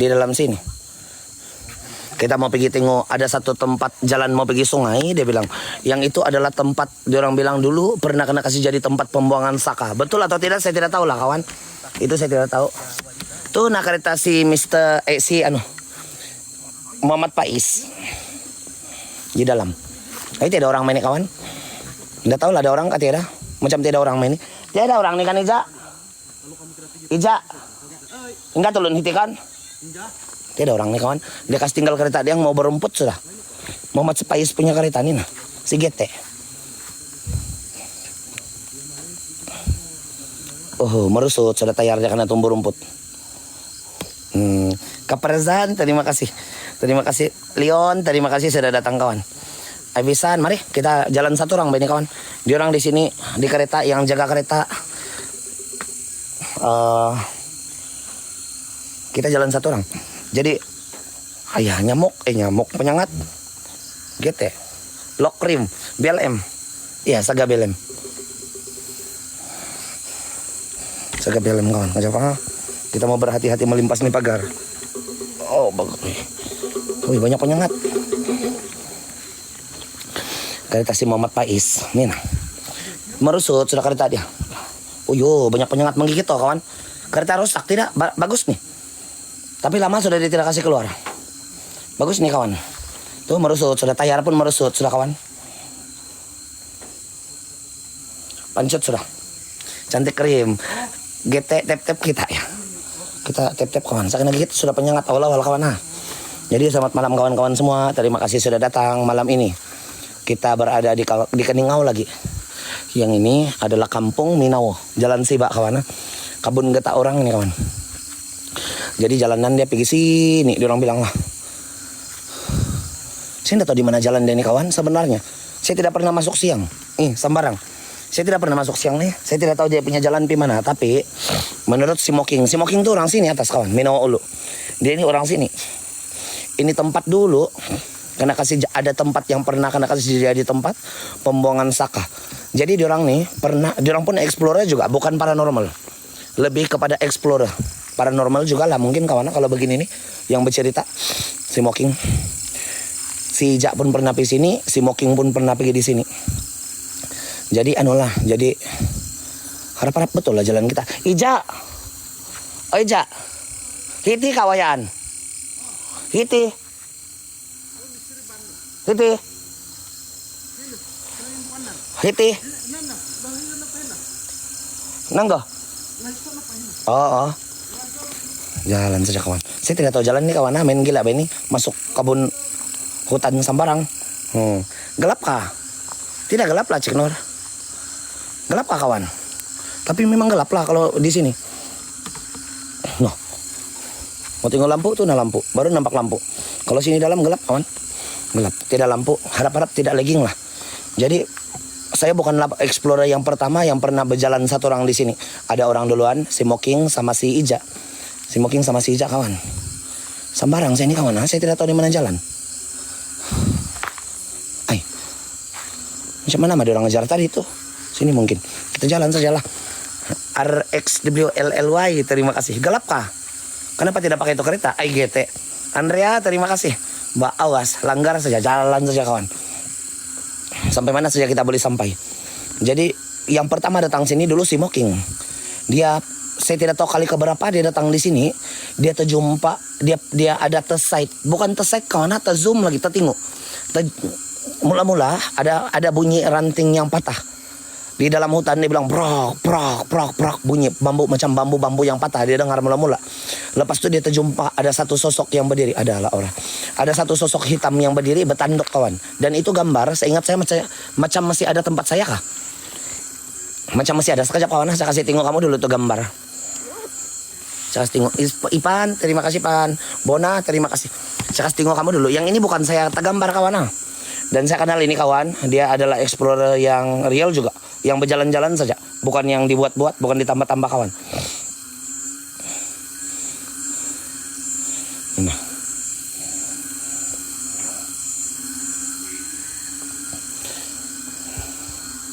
di dalam sini. Kita mau pergi tengok ada satu tempat jalan mau pergi sungai, dia bilang. Yang itu adalah tempat, dia orang bilang dulu pernah kena kasih jadi tempat pembuangan saka. Betul atau tidak saya tidak tahu lah kawan. Itu saya tidak tahu. Tuh nak kereta si Muhammad Faiz di dalam. Tidak ada orang main kawan. Tidak tahu lah ada orang kah tidak? Macam tidak orang main. Tidak ada orang nih kan Ija? Ija? Enggak tulun hiti kan? Tidak orang nih kawan. Dia kasih tinggal kereta dia yang mau berumput sudah. Muhammad Faiz punya kereta nih nah. Si GT. Oh merusut sudah tayarnya karena tumbuh rumput. Kaperzan terima kasih. Terima kasih Leon, terima kasih sudah datang kawan. Abisan, mari kita jalan satu orang ini kawan. Di orang di sini di kereta yang jaga kereta. Kita jalan satu orang. Jadi ayah nyamuk penyengat. GT. Lock rim, BLM. Iya, Saga BLM. Saga BLM kawan. Kenapa? Kita mau berhati-hati melimpas nih pagar. Oh, bagus. Wih, banyak penyengat. Kereta si Muhammad Faiz. Nih nah. Merusut sudah kereta dia. Oh yo, banyak penyengat menggigit toh kawan. Kereta rusak tidak? Bagus nih. Tapi lama sudah dia tidak kasih keluar. Bagus nih kawan. Tuh merusut, sudah tayar pun merusut sudah kawan. Pancut sudah. Cantik krim. GT tap-tap kita ya. Kita tap-tap kawan. Saya kena gigit sudah penyengat awal-awal kawan nah. Jadi selamat malam kawan-kawan semua. Terima kasih sudah datang malam ini. Kita berada di Keningau lagi. Yang ini adalah Kampung Minau, Jalan Siba kawan. Kabun geta orang ini kawan. Jadi jalanan dia pergi sini, dia orang bilang lah. Saya tidak tahu di mana jalan dia ini kawan sebenarnya. Saya tidak pernah masuk siang. Sembarang. Saya tidak pernah masuk siang nih. Saya tidak tahu dia punya jalan di mana. Tapi menurut si Moking tuh orang sini atas kawan, Minau Ulu. Dia ini orang sini. Ini tempat dulu. Karena ada tempat yang pernah kena kasih jadi tempat pembuangan saka. Jadi diorang nih pernah, diorang pun explorer juga, bukan paranormal. Lebih kepada explorer. Paranormal juga lah mungkin kawan kalau begini nih yang bercerita si Moking. Si Ija pun pernah pergi sini, si Moking pun pernah pergi di sini. Jadi jadi harap-harap betul lah jalan kita. Ija. Oh Ija. Hiti kawayan. Hiti. Nanggo? Oh. Jalan saja kawan. Saya tidak tahu jalan nih kawan. Main gila ini masuk kebun hutan Sambarang. Gelap kah? Tidak gelap lah Cik Nur. Gelap kah kawan? Tapi memang gelap lah kalau di sini. Noh. Mau tinggal lampu tuh lampu. Baru nampak lampu. Kalau sini dalam gelap kawan. Gelap, tidak lampu, harap-harap tidak lagging lah. Jadi saya bukan explorer yang pertama yang pernah berjalan satu orang di sini. Ada orang duluan, si Moking sama si Ija. Si Moking sama si Ija kawan. Sambarang saya ini kawan, saya tidak tahu di mana jalan. Macam mana ada orang ngejar tadi itu? Sini mungkin. Kita jalan sajalah. RXWLLY, terima kasih. Gelap kah? Kenapa tidak pakai itu kereta? IGT. Andrea, terima kasih. Mbak awas, langgar saja, jalan saja kawan. Sampai mana saja kita boleh sampai. Jadi yang pertama datang sini dulu si Moking. Saya tidak tahu kali keberapa dia datang di sini. Dia terjumpa, dia ada tersite. Bukan tersite kawan, terzoom lagi, tertinggu. Mula-mula ada bunyi ranting yang patah. Di dalam hutan dia bilang brok bunyi bambu macam bambu yang patah dia dengar mula-mula. Lepas itu dia terjumpa ada satu sosok yang berdiri, adalah orang. Ada satu sosok hitam yang berdiri bertanduk kawan. Dan itu gambar, saya ingat saya macam masih ada tempat saya kah? Macam masih ada. Sekejap kawan, saya kasih tengok kamu dulu tuh gambar. Saya kasih tengok Ipan, terima kasih Pan. Bona, terima kasih. Saya kasih tengok kamu dulu. Yang ini bukan saya tergambar kawan. Dan saya kenal ini kawan, dia adalah explorer yang real juga, yang berjalan-jalan saja, bukan yang dibuat-buat, bukan ditambah-tambah kawan. Nah.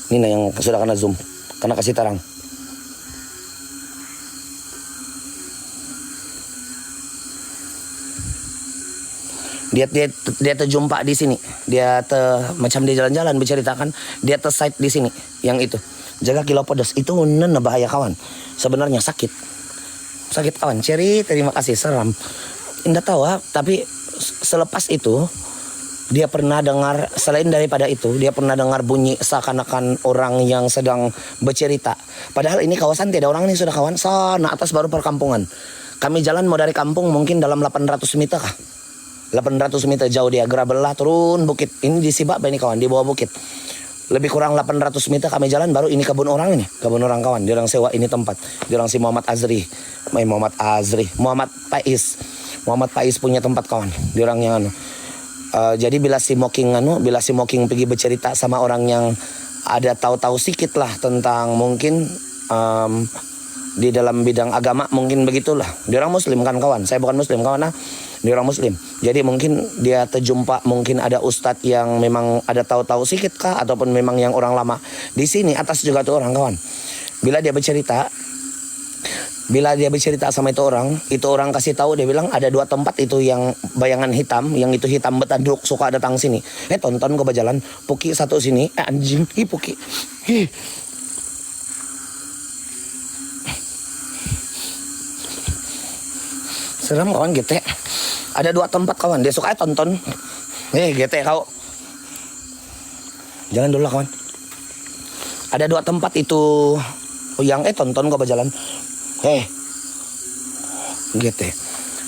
Ini yang sudah kena zoom, kena kasih terang. Dia terjumpa di sini. Macam dia jalan-jalan berceritakan, dia sight di sini yang itu. Jaga kilau pedas itu bahaya kawan. Sebenarnya sakit. Sakit kawan. Cherry, terima kasih, seram. Indah tahu, tapi selepas itu dia pernah dengar, selain daripada itu, dia pernah dengar bunyi seakan-akan orang yang sedang bercerita. Padahal ini kawasan tidak orang ini sudah kawan, sana atas baru perkampungan. Kami jalan mau dari kampung mungkin dalam 800 meter kah? 800 meter jauh dia, gerabelah turun bukit. Ini di Sibak ini kawan, di bawah bukit. Lebih kurang 800 meter kami jalan, baru ini kebun orang ini. Kebun orang kawan, dia orang sewa ini tempat. Dia orang si Muhammad Faiz punya tempat kawan. Dia orang yang jadi bila si Moking pergi bercerita sama orang yang ada tahu-tahu sedikit lah tentang mungkin di dalam bidang agama, mungkin begitulah. Dia orang muslim kan kawan, saya bukan muslim kawan, dia orang muslim. Jadi mungkin dia terjumpa, mungkin ada ustadz yang memang ada tahu-tahu sedikit kah, ataupun memang yang orang lama di sini atas juga tuh orang kawan. Bila dia bercerita sama itu orang kasih tahu, dia bilang ada 2 tempat itu yang bayangan hitam, yang itu hitam betanduk suka datang sini. Tonton gue berjalan, Puki satu sini, anjing, Puki. Seram kawan GT. Ada 2 tempat kawan, dia suka tonton. GT kau. Jalan dulu lah kawan. Ada 2 tempat itu yang tonton kau berjalan. GT.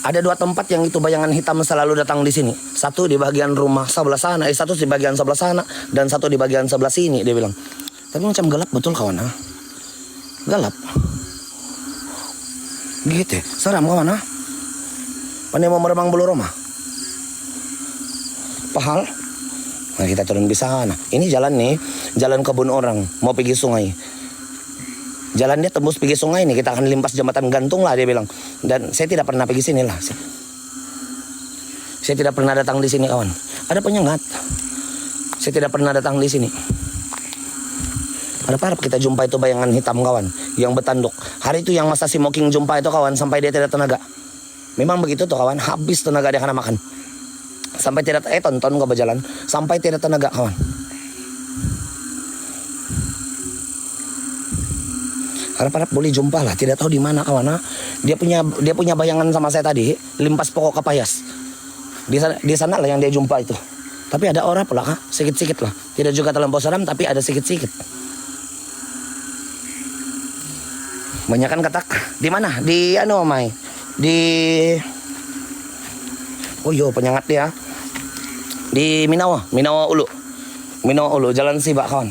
Ada 2 tempat yang itu bayangan hitam selalu datang di sini. Satu di bagian rumah sebelah sana, satu di bagian sebelah sana, dan satu di bagian sebelah sini, dia bilang. Tapi macam gelap betul kawan, Gelap. GT. Seram kawan, Pandai mau merebang bulu rumah. Pahal. Nah, kita turun di sana. Ini jalan nih, jalan kebun orang, mau pergi sungai. Jalan dia tembus pergi sungai nih, kita akan limpas jembatan gantung lah dia bilang. Dan saya tidak pernah pergi sini lah. Saya tidak pernah datang di sini kawan. Ada penyengat. Saya tidak pernah datang di sini. Ada parah kita jumpa itu bayangan hitam kawan, yang bertanduk. Hari itu yang masa si Moking jumpa itu kawan, sampai dia tidak tenaga. Memang begitu tuh kawan, habis tenaga dia karena makan. Sampai tidak, tonton gua berjalan, sampai tidak tenaga kawan. Harap-harap boleh jumpa lah, tidak tahu di mana kawan. Dia punya bayangan sama saya tadi, limpas pokok kapayas. Di sana lah yang dia jumpa itu. Tapi ada orang pula kah? Sikit-sikit lah. Tidak juga terlampau seram, tapi ada sikit-sikit. Banyakan katak. Di mana? Di Mai. Penyengat dia di Minawa Ulu Jalan Sibak kawan.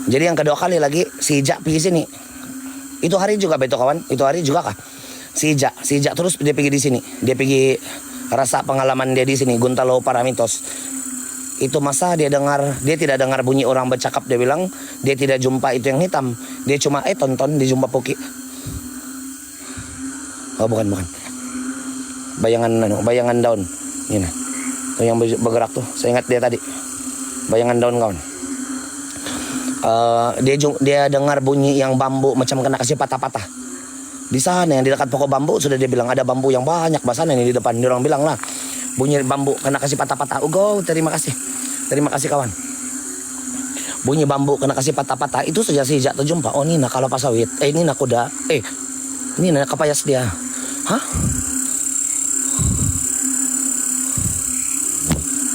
Jadi yang kedua kali lagi si Ijak pergi sini. Itu hari juga betul kawan, itu hari juga kah? Si Ijak terus dia pergi di sini. Dia pergi rasa pengalaman dia di sini, Guntalo Paramitos. Itu masa dia tidak dengar bunyi orang bercakap, dia bilang dia tidak jumpa itu yang hitam. Dia cuma tonton, dia jumpa Puki. Oh bukan. Bayangan daun. Ini nah. Tuh yang bergerak tuh. Saya ingat dia tadi. Bayangan daun kawan. Dia dengar bunyi yang bambu macam kena kasih patah-patah. Di sana yang di dekat pokok bambu sudah dia bilang ada bambu yang banyak bahasanya ini di depan. Dia orang bilang lah bunyi bambu kena kasih patah-patah. Terima kasih kawan. Bunyi bambu kena kasih patah-patah itu saja si Ijak terjumpa. Oh ini nak kalau pasawit. Ini nak kuda. Ini nak kapayas dia. Hah?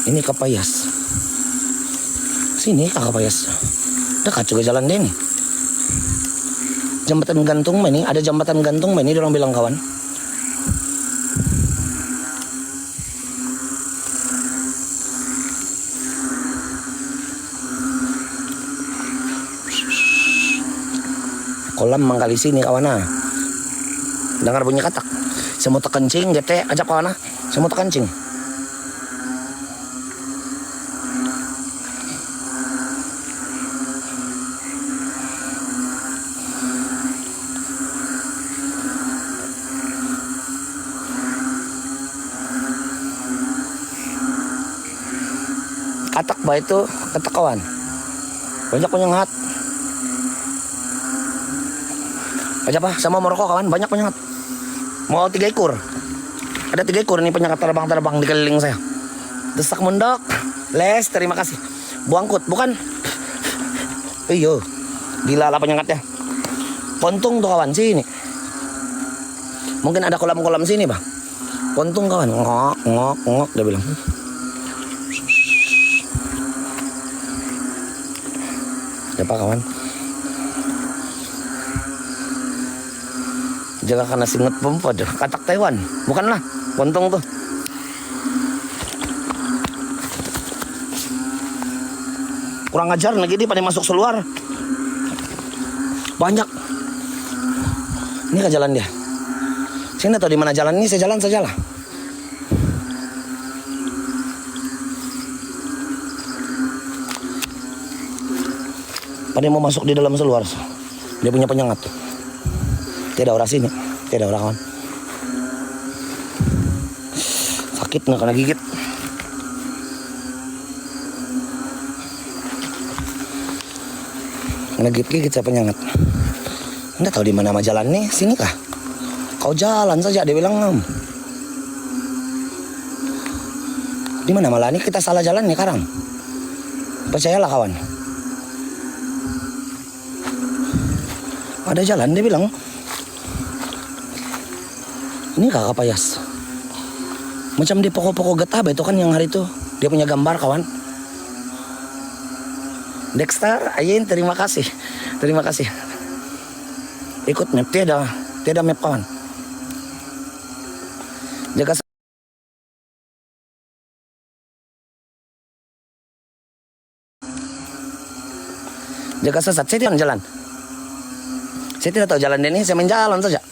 Ini kapayas. Sini kapayas. Dekat juga jalan dia nih. Jembatan gantung ini, ada jembatan gantung ini, orang bilang kawan. Kolam mangkali sini kawan. Dengar bunyi katak. Semut kencing, GT ajak kawan. Semut kencing. Katak bah itu katak kawan. Banyak penyengat. Aja pak sama Moroko kawan, banyak penyengat. Mau 3 ekor. Ada 3 ekor nih penyekat terbang-terbang di keliling saya. Desak mundok. Les, terima kasih. Buangkut, bukan? Iyo. Gila lah penyekatnya. Pontung tuh kawan sini. Mungkin ada kolam-kolam sini, Bang. Pontung kawan. Ngok, ngok, ngok dia bilang. Siapa kawan? Jaga karena singet pempod, katak Taiwan. Bukanlah, pontung tuh. Kurang ajar lagi dia pada masuk seluar. Banyak. Ini ke jalan dia. Saya nggak tahu di mana jalan ini, saya jalan saja lah. Pada mau masuk di dalam seluar. Dia punya penyengat. Tidak orang sini, tidak orang kawan. Sakit nggak kena gigit. Kena gigit saya penyengat. Nggak tahu di mana jalan nih, sini kah? Kau jalan saja, dia bilang. Di mana malah ini kita salah jalan nih sekarang. Percayalah kawan. Ada jalan, dia bilang. Ini kakak payas. Macam di pokok-pokok getah itu kan yang hari itu. Dia punya gambar kawan. Dexter, Ayin, terima kasih. Terima kasih. Ikut map, tiada map kawan. Jaga sesat, saya tidak jalan. Saya tidak tahu jalan ini, saya main jalan saja.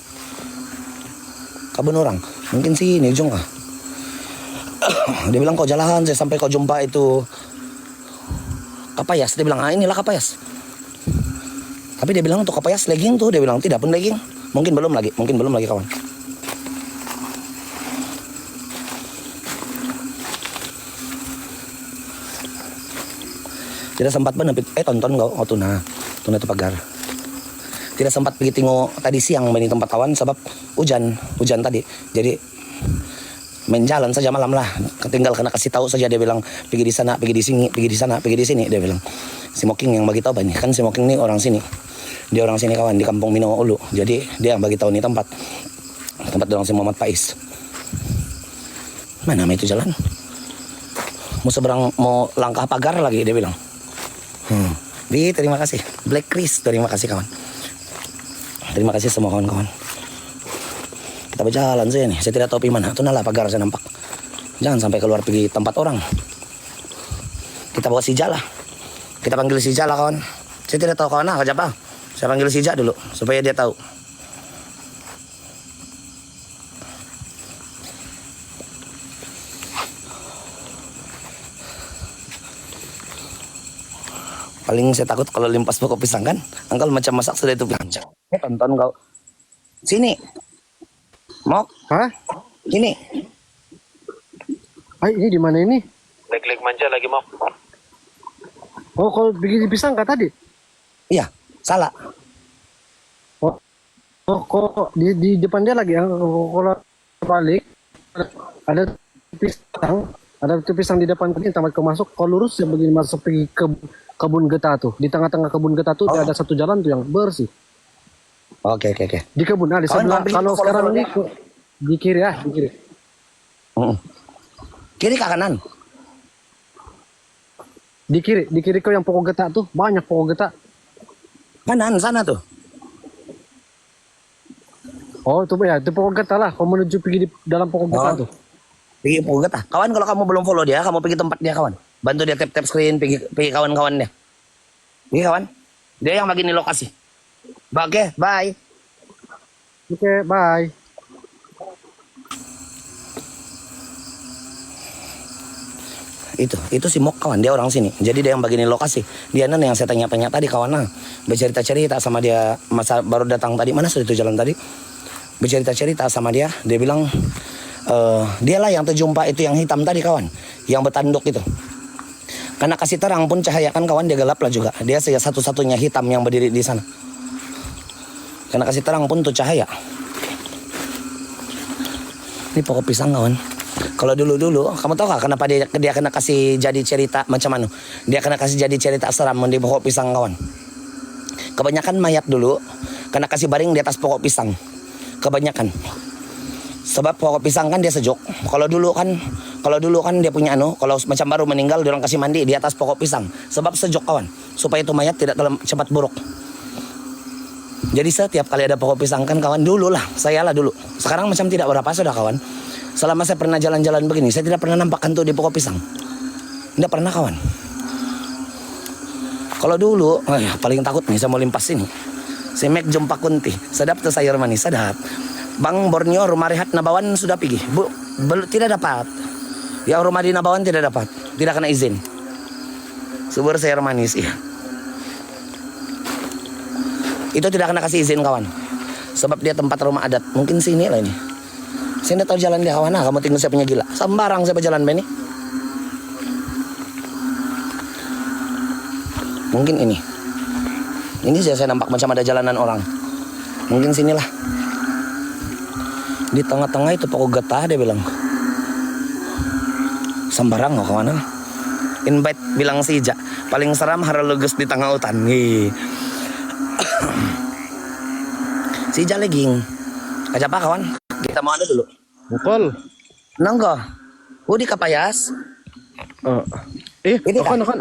Kabun orang, mungkin sini ujung kah? Dia bilang kau jalan, saya sampai kau jumpa itu Kapayas. Dia bilang, inilah Kapayas. Tapi dia bilang untuk Kapayas legging tuh, dia bilang tidak pun legging. Mungkin belum lagi kawan. Tidak sempat benar, tonton kau tuna itu pagar. Tidak sempat pergi tengok tadi siang main di tempat kawan sebab hujan tadi. Jadi main jalan saja malam lah. Tinggal kena kasih tahu saja, dia bilang pergi di sana, pergi di sini, pergi di sana, pergi di sini, dia bilang. Si Moking yang bagi tahu banyak kan, si Moking ini orang sini. Dia orang sini kawan di Kampung Mino Ulu. Jadi dia yang bagi tahu nih tempat orang si Muhammad Faiz. Mana itu jalan? Mau seberang, mau langkah pagar lagi, dia bilang. Terima kasih. Black Chris, terima kasih kawan. Terima kasih semua kawan-kawan. Kita berjalan saja nih. Saya tidak tahu di mana. Itu nalah pagar saya nampak. Jangan sampai keluar pergi tempat orang. Kita bawa si Jala. Kita panggil si Jala kawan. Saya tidak tahu kawan siapa. Saya panggil si Jala dulu supaya dia tahu. Paling saya takut kalau limpas pokok pisang kan. Angkal macam masak sudah itu pisang. Tonton kau. Sini. Mok. Hah? Ini. Ini di mana ini? Lek-lek manja lagi, Mok. Oh, kau bikin pisang kah tadi? Iya, salah. Kok di depan dia lagi ya? Kalau balik ada pisang di depan tadi tempat kau masuk. Kau lurus yang begini masuk pergi ke kebun getah tuh. Di tengah-tengah kebun getah tuh ada satu jalan tuh yang bersih. Oke. Di kebun di sebelah. Kalau sekarang ini di kiri di kiri. Kiri ke kanan? Di kiri kau yang pokok getah tuh, banyak pokok getah. Kanan sana tuh. Oh, itu ya, itu pokok getah lah. Kau menuju pergi di dalam pokok getah tuh. Pergi pokok getah. Kawan, kalau kamu belum follow dia, kamu pergi tempat dia kawan. Bantu dia tap screen, pergi kawan-kawannya. Pergi kawan. Dia yang bagi nih lokasi. Oke, bye. Oke, bye. Itu si Mok kawan, dia orang sini. Jadi dia yang bagini lokasi. Dia yang saya tanya-tanya tadi kawan bercerita-cerita sama dia masa baru datang tadi. Mana sudah itu jalan tadi? Bercerita-cerita sama dia bilang dialah yang terjumpa itu yang hitam tadi kawan, yang bertanduk itu. Karena kasih terang pun cahaya kan kawan, dia gelap lah juga. Dia satu-satunya hitam yang berdiri di sana. Karena kasih terang pun tuh cahaya. Ini pokok pisang kawan. Kalau dulu-dulu, kamu tahu gak kenapa dia kena kasih jadi cerita macam mana? Dia kena kasih jadi cerita seram di pokok pisang kawan. Kebanyakan mayat dulu kena kasih baring di atas pokok pisang. Kebanyakan. Sebab pokok pisang kan dia sejuk. Kalau dulu kan dia punya kalau macam baru meninggal dia orang kasih mandi di atas pokok pisang. Sebab sejuk kawan. Supaya itu mayat tidak cepat buruk. Jadi setiap kali ada pokok pisang kan kawan dulu lah, saya lah dulu. Sekarang macam tidak berapa sudah kawan. Selama saya pernah jalan-jalan begini, saya tidak pernah nampak hantu di pokok pisang. Tidak pernah kawan. Kalau dulu, paling takut nih saya mau limpas sini. Si Mek jumpa kunti, sedap tuh sayur manis, sedap. Bang Borneo rumah rehat Nabawan sudah pergi. Tidak dapat. Ya rumah di Nabawan tidak dapat, tidak kena izin. Subur sayur manis, iya. Itu tidak kena kasih izin kawan. Sebab dia tempat rumah adat. Mungkin sini lah ini. Saya tidak tahu jalan dia kawan. Kamu tinggal saya punya gila. Sembarang saya berjalan Benny. Mungkin ini. Ini saya nampak macam ada jalanan orang. Mungkin sinilah. Di tengah-tengah itu pokok getah dia bilang. Sembarang kok kawan. Invite bilang si Ija. Paling seram haralugus di tengah hutan. Si Jaleging. Aja apa kawan? Kita mau ada dulu. Mukol. Nanggo. Udi kapayas. Ini kan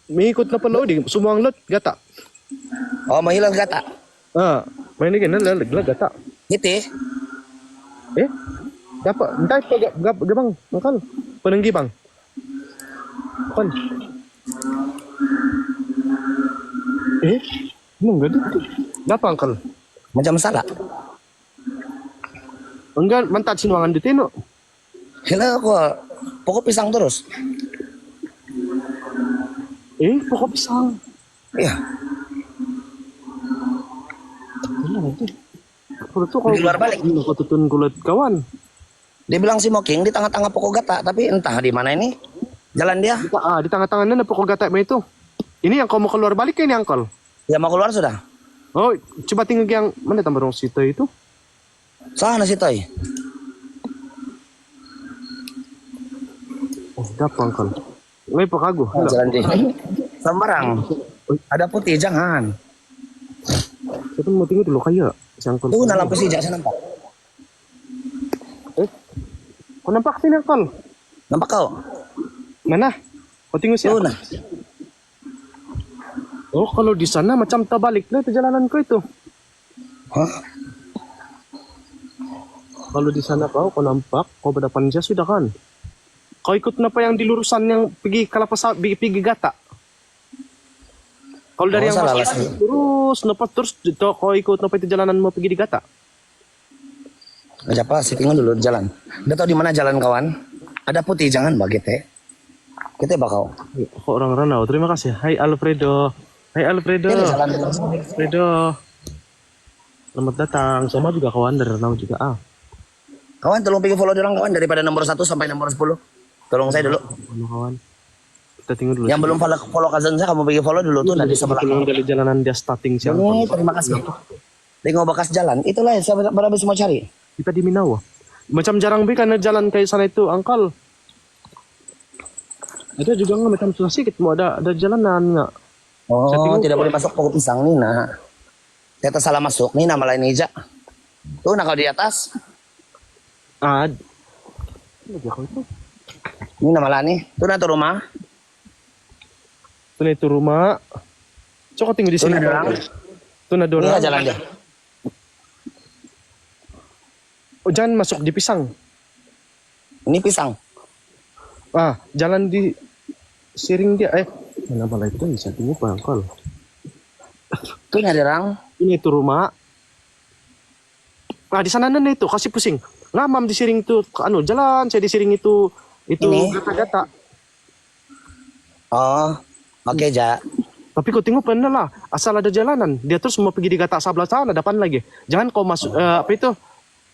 may ikot na pala di sumuang lot gata. Oh, mahilang gata. May nigin na lalaglag gata. Iti. Dapat entah gabang mukol. Pananggi bang. Mukol. Nung gado. Dapat angkal. Macam salah. Enggak mantat sinuangan di tino. Hila ako. Pokok pisang terus. Pokok pisang. Iya. Kalau tuh kalau Di luar balik. Aku tutun kulit kawan. Dia bilang si Moking di tengah-tengah pokok gata, tapi entah di mana ini. Jalan dia. Di tengah-tengahnya ada pokok gatak itu. Ini yang kau mau keluar balik ini angkol. Ya mau keluar sudah. Oh, coba tinggal yang mana tambah dong situ itu? Sana si Toy. Dapat angkol. May pakago. Jalan dia. Sembarang. Ada putih jangan. Saya mau tinggal dulu kaya. Si angkol. Tuh lampu si Jak saya nampak. Kau nampak sini angkol? Nampak kau? Mana? Kau tinggal siapa? Tuh nah. Oh, kalau di sana macam terbalik lah perjalanan kau itu. Hah? Kalau di sana kau nampak, kau berdepan dia sudah kan? Kau ikut apa yang di lurusan yang pergi Kalapasa, pergi Gata? Kalau dari yang salah masuk terus kau ikut apa itu jalanan mau pergi di Gata? Aja apa sih tinggal dulu jalan. Udah tahu di mana jalan kawan? Ada putih jangan bagete. Kita bakal. Kok orang Ranau. Terima kasih. Hai Alfredo. Hai Alfredo. Ini jalan. Alfredo. Selamat datang. Sama juga kawan dari Ranau juga. Kawan tolong pergi follow orang kawan daripada nomor 1 sampai nomor 10. Tolong saya dulu. Kawan. Kita tunggu dulu. Yang belum follow cousin saya kamu pergi follow dulu tuh nanti sebelah. Tolong dari jalanan dia starting siang. Ini terima kasih. Tengok bekas jalan. Itulah yang saya berapa semua cari. Kita di Minau. Macam jarang karena jalan kayak sana itu angkal. Ada juga nggak macam susah sedikit mau ada jalanan nggak? Oh, tidak boleh masuk pokok pisang nih nah. Kita salah masuk nih nama lain Ija. Tuh nah kalau di atas. Ini nama lain nih. Tuh nah tuh rumah. Tuh itu rumah. Coba tinggal di sini. Tuh nah Ini orang. jalan dia. Oh, jangan masuk di pisang. Ini pisang. Jalan di siring dia. Kenapa lah itu bisa tinggi pangkal. Tuh ada orang. Ini itu rumah. Di sana nana itu kasih pusing. Ngamam di siring itu jalan saya di siring itu Ini? gata-gata. Oh, oke Ja. Tapi kau tengok benar lah. Asal ada jalanan, dia terus mau pergi di gata sebelah sana depan lagi. Jangan kau masuk apa itu?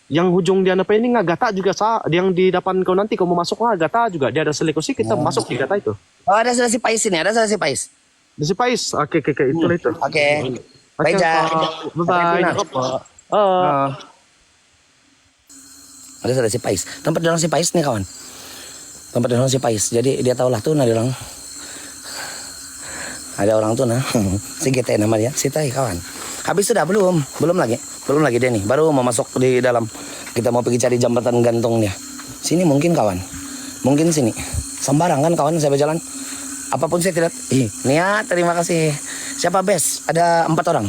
Yang hujung dia apa ini nggak gata juga yang di depan kau nanti kau mau masuk gata juga dia ada selikosi kita masuk di gata itu. Oh ada si Pais ini, ada si Pais. Ada si Pais. Oke itulah itu. Oke. Baik Ja. Bye bye. Ada si Pais. Tempat dia orang si Pais nih kawan. Tempat dia orang si Pais. Jadi dia tahu lah tuh nah dia orang. Ada orang tuh nah. Si GT nama dia. Si Tai kawan. Habis sudah belum? Belum lagi dia nih. Baru mau masuk di dalam. Kita mau pergi cari jembatan gantung dia. Sini mungkin kawan. Mungkin sini. Sembarang kan kawan saya berjalan. Apapun saya tidak. Nih ya terima kasih. Siapa Bes? Ada 4 orang.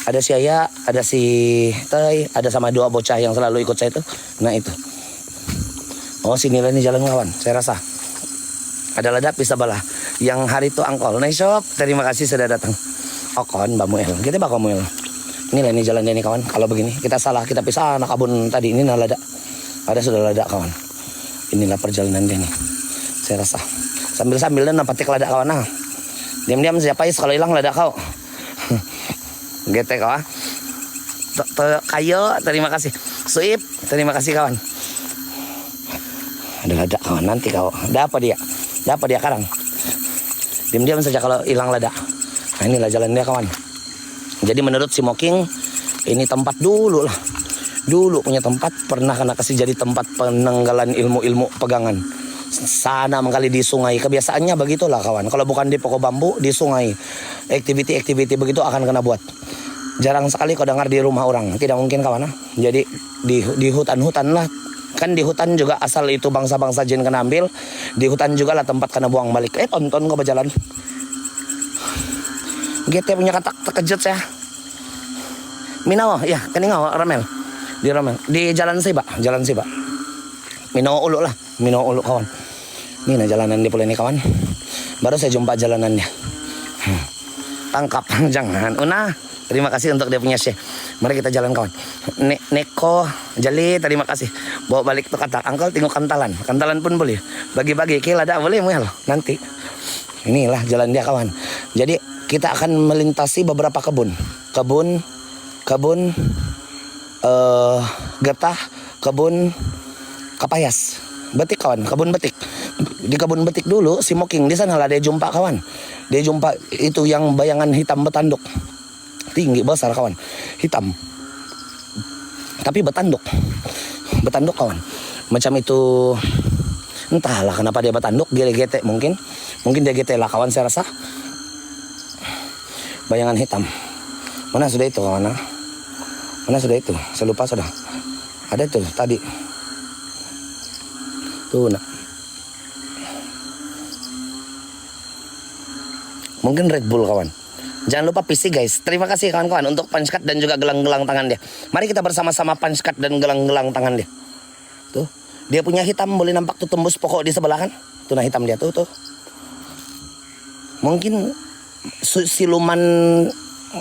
Ada si Aya, ada si Tai, ada sama 2 bocah yang selalu ikut saya itu. Nah itu. Oh sini lah nih jalan kawan. Saya rasa. Ada Lada Pisabalah. Yang hari itu angkol. Nice shop. Terima kasih sudah datang. Okon Mbak Muel. Kita bakal Muel. Inilah ini jalan ini kawan. Kalau begini kita salah kita pisah anak kabun tadi ini nah Lada. Ada sudah Lada kawan. Inilah perjalanan dia nih. Saya rasa. Sambil-sambil dan petik Lada kawan nah. Diam-diam siapa kalau hilang Lada kau. GT kawan. Kayo terima kasih. Suip terima kasih kawan. Ada Lada kawan nanti kau. Dapat dia karang. Diam-diam saja kalau hilang Lada. Nah inilah jalan dia kawan. Jadi menurut si Moking ini tempat dulu lah. Dulu punya tempat pernah kena kasih jadi tempat penanggalan ilmu-ilmu pegangan. Sana mengkali di sungai. Kebiasaannya begitulah kawan. Kalau bukan di pokok bambu di sungai. Aktiviti begitu akan kena buat. Jarang sekali kau dengar di rumah orang. Tidak mungkin kawan. Jadi di hutan-hutan lah. Kan di hutan juga asal itu bangsa-bangsa jin kena ambil. Di hutan juga lah tempat kena buang balik. Tonton kau berjalan. GT punya kata terkejut saya. Minao, ya keningau Ramel. Di Jalan Siba. Minao ulu kawan. Ini nah jalanan di pulau ini kawan. Baru saya jumpa jalanannya. Tangkap jangan. Una, terima kasih untuk dia punya share. Mari kita jalan kawan. Neko Jali terima kasih. Bawa balik tuh kata. Angkol tengok kantalan. Kantalan pun boleh. Bagi-bagi kila ada boleh Muel nanti. Inilah jalan dia kawan. Jadi kita akan melintasi beberapa kebun. Getah, kebun kapayas. Betik kawan, kebun betik. Di kebun betik dulu si Moking di sana lah dia jumpa kawan. Dia jumpa itu yang bayangan hitam betanduk. Tinggi besar kawan. Hitam. Tapi betanduk. Betanduk kawan. Macam itu entahlah kenapa dia betanduk, dia GT mungkin. Mungkin dia GT lah kawan saya rasa. Bayangan hitam. Mana sudah itu kawan? Mana sudah itu? Saya lupa sudah. Ada tuh tadi. Tuh nak. Mungkin Red Bull kawan. Jangan lupa PC guys. Terima kasih kawan-kawan untuk punch card dan juga gelang-gelang tangan dia. Mari kita bersama-sama punch card dan gelang-gelang tangan dia. Tuh. Dia punya hitam boleh nampak tuh tembus pokok di sebelah kan. Tuh nah hitam dia tuh. Mungkin siluman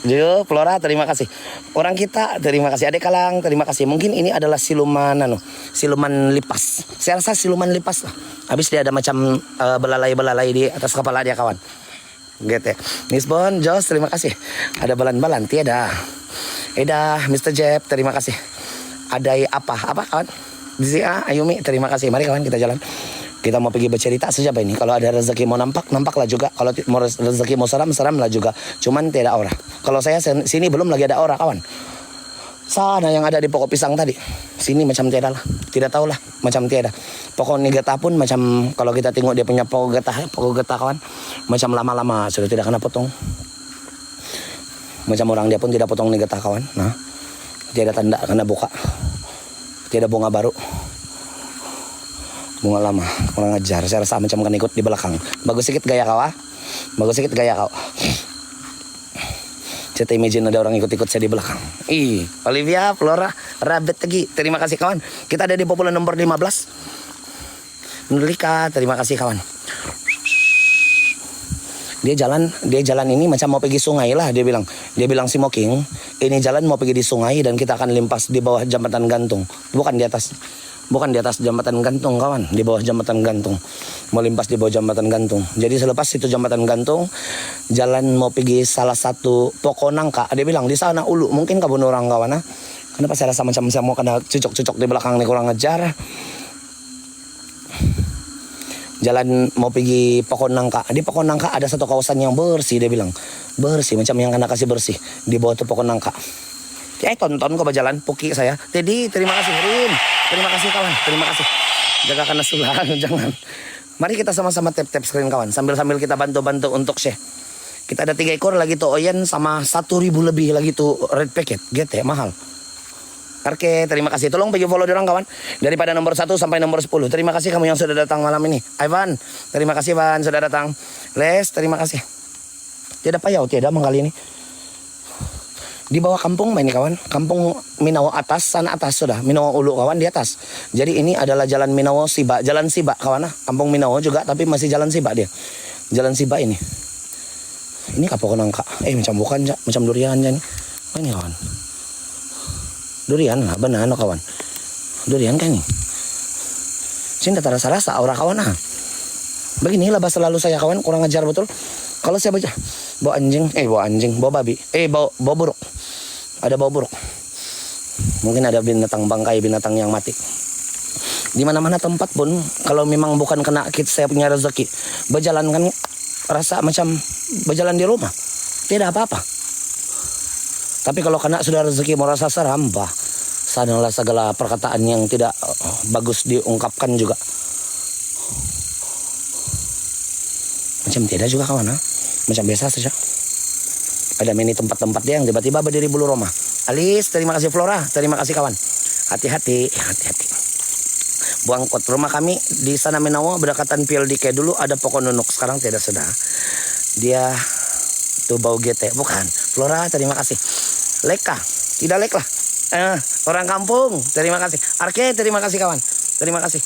Yo, Flora, terima kasih. Orang kita, terima kasih. Adek Kalang, terima kasih. Mungkin ini adalah siluman lipas. Saya rasa siluman lipas lah. Habis dia ada macam belalai-belalai di atas kepala dia kawan. Gitu. Nisbon, Jos, terima kasih. Ada balan-balan, tiada. Eda, Mr. Jeb, terima kasih. Ada apa kawan? Zia, Ayumi, terima kasih. Mari kawan kita jalan. Kita mau pergi bercerita saja ini. Kalau ada rezeki mau nampaklah juga. Kalau mau rezeki mau seram lah juga. Cuman tidak aura. Kalau saya sini belum lagi ada aura kawan. Sana yang ada di pokok pisang tadi. Sini macam tiada lah. Tidak tahu lah. Macam tiada. Pokok ini getah pun macam kalau kita tengok dia punya pokok getah kawan. Macam lama-lama sudah tidak kena potong. Macam orang dia pun tidak potong ini getah kawan. Nah, tiada tanda kena buka. Tiada bunga baru. Bunga lama, kurang ajar. Saya rasa macam kan ikut di belakang. Bagus sedikit gaya kau ah. Bagus sedikit gaya kau. Saya imagine ada orang ikut-ikut saya di belakang. Olivia, Flora, Rabbit lagi. Terima kasih kawan. Kita ada di populer nomor 15. Nurlika, terima kasih kawan. Dia jalan ini macam mau pergi sungai lah dia bilang. Dia bilang si Moking, ini jalan mau pergi di sungai dan kita akan limpas di bawah jembatan gantung. Bukan di atas jembatan gantung kawan, di bawah jembatan gantung. Mau limpas di bawah jembatan gantung. Jadi selepas itu jembatan gantung, jalan mau pergi salah satu pokok nangka. Dia bilang di sana ulu, mungkin kebun orang kawan. Kenapa saya rasa macam saya mau kena cucuk-cucuk di belakang nih kurang ajar. Jalan mau pergi pokok nangka. Di pokok nangka ada satu kawasan yang bersih dia bilang. Bersih macam yang kena kasih bersih di bawah tuh pokok nangka. Tonton ko ba jalan Puki saya. Teddy, terima kasih Rin. Terima kasih kawan, terima kasih. Jaga karena sulah, jangan. Mari kita sama-sama tap-tap screen kawan. Sambil-sambil kita bantu-bantu untuk share. Kita ada 3 ekor lagi tuh Oyen sama 1.000 lebih lagi tuh red packet. GT mahal. Oke, terima kasih. Tolong pergi follow dorang kawan. Daripada nomor 1 sampai nomor 10. Terima kasih kamu yang sudah datang malam ini. Ivan, terima kasih Van sudah datang. Les, terima kasih. Tidak payah, tidak mengkali ini. Di bawah kampung main kawan. Kampung Minawo atas, sana atas sudah. Minawo Ulu kawan di atas. Jadi ini adalah jalan Minawo Siba. Jalan Siba kawan. Kampung Minawo juga tapi masih jalan Siba dia. Jalan Siba ini. Ini kapok nangka. Macam bukan, macam durian aja nih. Oh, ini kawan. Durian lah, benar kawan. Durian kan nih. Sini tak rasa-rasa aura kawan Beginilah bahasa lalu saya kawan, kurang ajar betul. Kalau saya baca bawa anjing, bawa babi, bawa buruk. Ada bawa buruk. Mungkin ada binatang bangkai, binatang yang mati. Di mana-mana tempat pun, kalau memang bukan kena kit saya punya rezeki, berjalan kan rasa macam berjalan di rumah. Tidak apa-apa. Tapi kalau kena sudah rezeki mau rasa seram, sanalah segala perkataan yang tidak bagus diungkapkan juga. Macam tidak juga kawan, macam biasa saja. Ada mini tempat-tempat dia yang tiba-tiba berdiri bulu Roma. Alis, terima kasih Flora, terima kasih kawan. Hati-hati. Buang kot rumah kami di sana Minawo berdekatan PLDK dulu ada pokok nunuk, sekarang tidak sudah. Dia tuh bau GT, bukan. Flora, terima kasih. Leka, tidak lek lah. Orang kampung, terima kasih. Arke, terima kasih kawan. Terima kasih.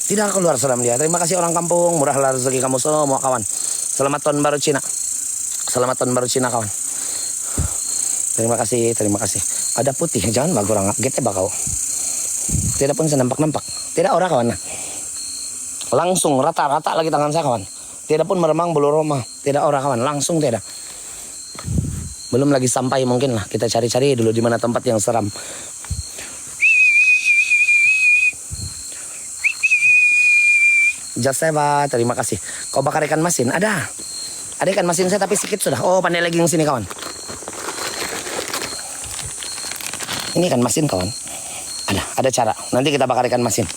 Tidak keluar seram dia. Terima kasih orang kampung, murahlah rezeki kamu semua kawan. Selamat tahun baru Cina. Selamat tahun baru Cina kawan. Terima kasih. Ada putih, jangan bagurang. Gete bakau. Tidak pun senampak-nampak. Tidak orang kawan. Langsung rata-rata lagi tangan saya kawan. Tidak pun meremang bulu Roma. Tidak orang kawan. Langsung tidak. Belum lagi sampai mungkin lah. Kita cari-cari dulu di mana tempat yang seram. Jaseba, terima kasih. Kau bakar ikan masin? Ada ikan masin saya tapi sedikit sudah. Oh, pandai lagi yang sini kawan. Ini ikan masin kawan. Ada cara. Nanti kita bakar ikan masin.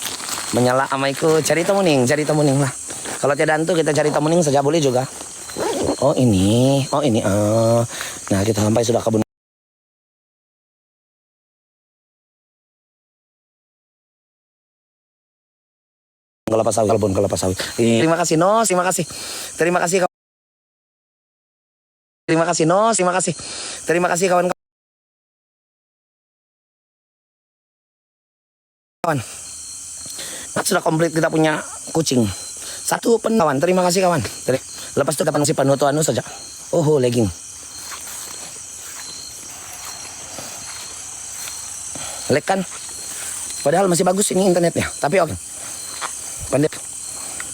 Menyala amaiku, cari temuning lah. Kalau tidak hantu kita cari temuning saja boleh juga. Oh ini. Nah kita sampai sudah kebun. Kelapa sawit. Terima kasih Nos, terima kasih. Terima kasih kawan. Terima kasih Nos, terima kasih. Terima kasih kawan. Nah, sudah komplit kita punya kucing. 1 kawan, terima kasih kawan. Lepas itu dapat si panutu saja. Oh, legging. Lag kan? Padahal masih bagus ini internetnya. Tapi oke. Pandai.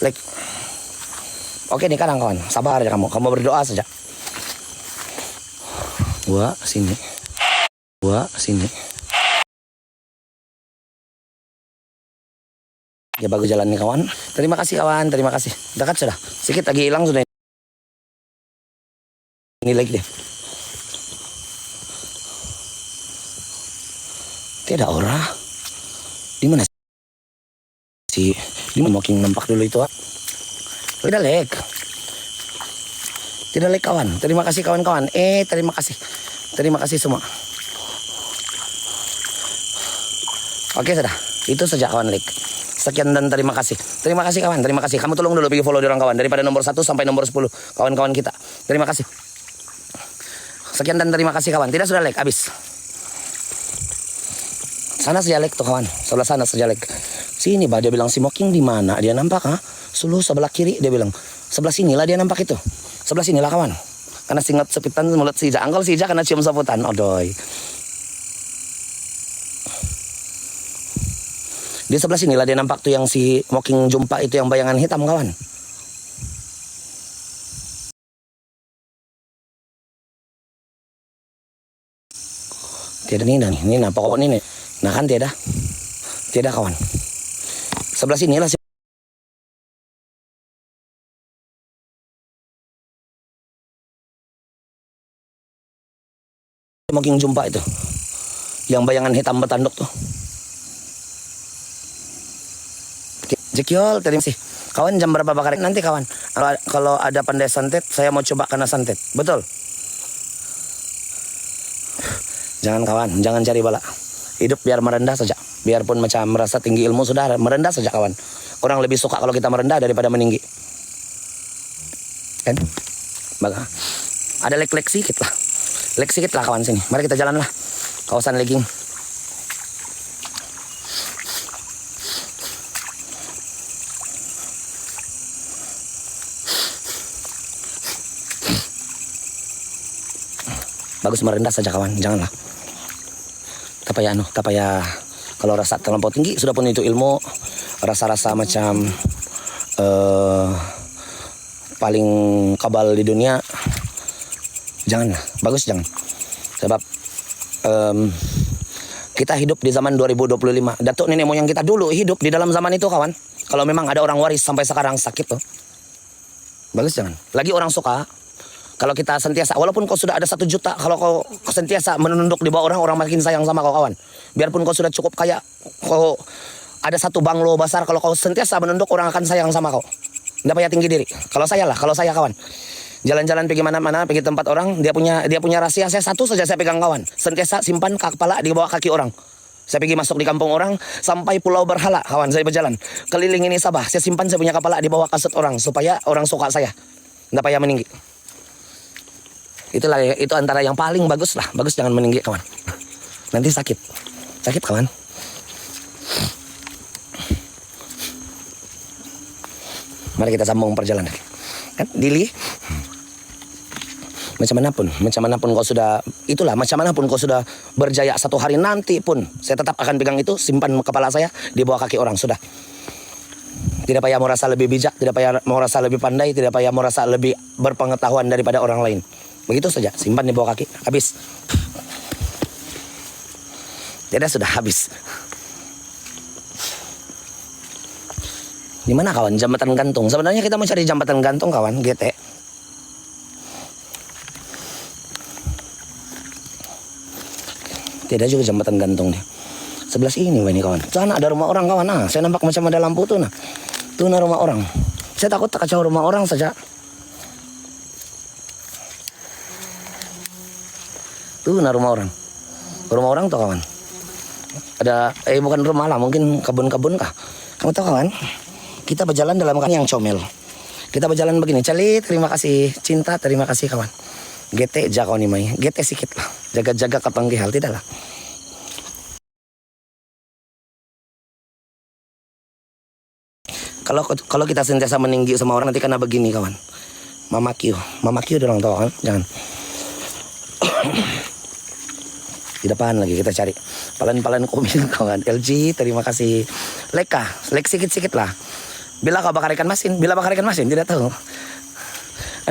Lag. Oke nih kadang kawan. Sabar aja kamu. Kamu berdoa saja. Wah, sini. Ya bagus jalan nih kawan. Terima kasih kawan, terima kasih. Dekat sudah. Sedikit lagi hilang sudah. Ini lagi deh. Tidak orang. Di mana sih? Di mana mungkin nampak dulu itu? Tidak lag kawan. Terima kasih kawan-kawan. Terima kasih. Terima kasih semua. Oke sudah. Itu saja kawan lag. Sekian dan terima kasih. Terima kasih kawan, terima kasih. Kamu tolong dulu pergi follow orang kawan daripada nomor 1 sampai nomor 10 kawan-kawan kita. Terima kasih. Sekian dan terima kasih kawan. Tidak sudah like habis. Sana saja like tuh kawan. Sebelah sana saja like. Sini bah dia bilang si Moking di mana? Dia nampak Suluh sebelah kiri dia bilang. Sebelah sinilah dia nampak itu. Sebelah sinilah kawan. Karena singat sepitan mulut si Ija. Angkol si Ija karena cium saputan. Odoy. Di sebelah sinilah dia nampak tuh yang si Moking jumpa itu yang bayangan hitam kawan. Tidak nih, nah pokoknya nih. Nah kan tidak kawan. Sebelah sinilah si Moking jumpa itu. Yang bayangan hitam bertanduk tuh. Jekyol, terima kasih. Kawan jam berapa bakar? Nanti kawan. Kalau ada pandai santet, saya mau coba kena santet. Betul. Jangan kawan, jangan cari bala. Hidup biar merendah saja. Biarpun macam merasa tinggi ilmu sudah merendah saja kawan. Orang lebih suka kalau kita merendah daripada meninggi. Kan? Baga. Ada lek-lek sedikit lah. Lek sedikit lah kawan sini. Mari kita jalan lah. Kawasan legging. Bagus merendah saja kawan, janganlah. Tak payah kalau rasa terlampau tinggi sudah pun itu ilmu, rasa-rasa macam paling kabal di dunia. Janganlah, bagus jangan. Sebab kita hidup di zaman 2025. Datuk nenek moyang kita dulu hidup di dalam zaman itu kawan. Kalau memang ada orang waris sampai sekarang sakit tuh. Bagus jangan. Lagi orang suka kalau kita sentiasa, walaupun kau sudah ada 1 juta, kalau kau sentiasa menunduk di bawah orang, orang makin sayang sama kau kawan. Biarpun kau sudah cukup kaya, kau ada 1 banglo besar, kalau kau sentiasa menunduk, orang akan sayang sama kau. Tidak payah tinggi diri. Kalau saya kawan. Jalan-jalan pergi mana-mana, pergi tempat orang, dia punya rahasia, saya satu saja saya pegang kawan. Sentiasa simpan kepala di bawah kaki orang. Saya pergi masuk di kampung orang, sampai Pulau Berhala, kawan, saya berjalan. Keliling ini Sabah, saya simpan saya punya kepala di bawah kasut orang, supaya orang suka saya. Tidak payah meninggi. Itu antara yang paling bagus lah. Bagus jangan meninggi kawan. Nanti sakit kawan. Mari kita sambung perjalanan. Kan Dili, macam manapun kau sudah, itulah macam manapun kau sudah berjaya 1 hari nanti pun, saya tetap akan pegang itu, simpan kepala saya di bawah kaki orang, sudah. Tidak payah merasa lebih bijak, tidak payah merasa lebih pandai, tidak payah merasa lebih berpengetahuan daripada orang lain. Begitu saja, simpan di bawah kaki, habis. Tidak, sudah habis. Di mana kawan? Jambatan gantung. Sebenarnya kita mau cari jambatan gantung kawan, GT. Tidak juga jambatan gantung nih. Sebelah sini ini kawan. Sana ada rumah orang kawan. Nah, saya nampak macam ada lampu tuh nah. Tuh nah rumah orang. Saya takut tak kacau rumah orang saja. Tuh nah rumah orang. Rumah orang tuh kawan. Ada bukan rumah lah, mungkin kebun-kebun kah. Kamu tahu kawan? Kita berjalan dalam kan yang comel. Kita berjalan begini. Cali, terima kasih. Cinta, terima kasih kawan. GT jago nih mai. GT sedikit lah. Jaga-jaga kepanggihal tidak lah. Kalau kita sentiasa meninggi sama orang nanti kena begini kawan. Mama Q dorong tahu kan? Jangan. Di depan lagi kita cari palan-palan komen kawan. LG terima kasih. Lek sikit-sikit lah. Bila bakar ikan masin tidak tahu.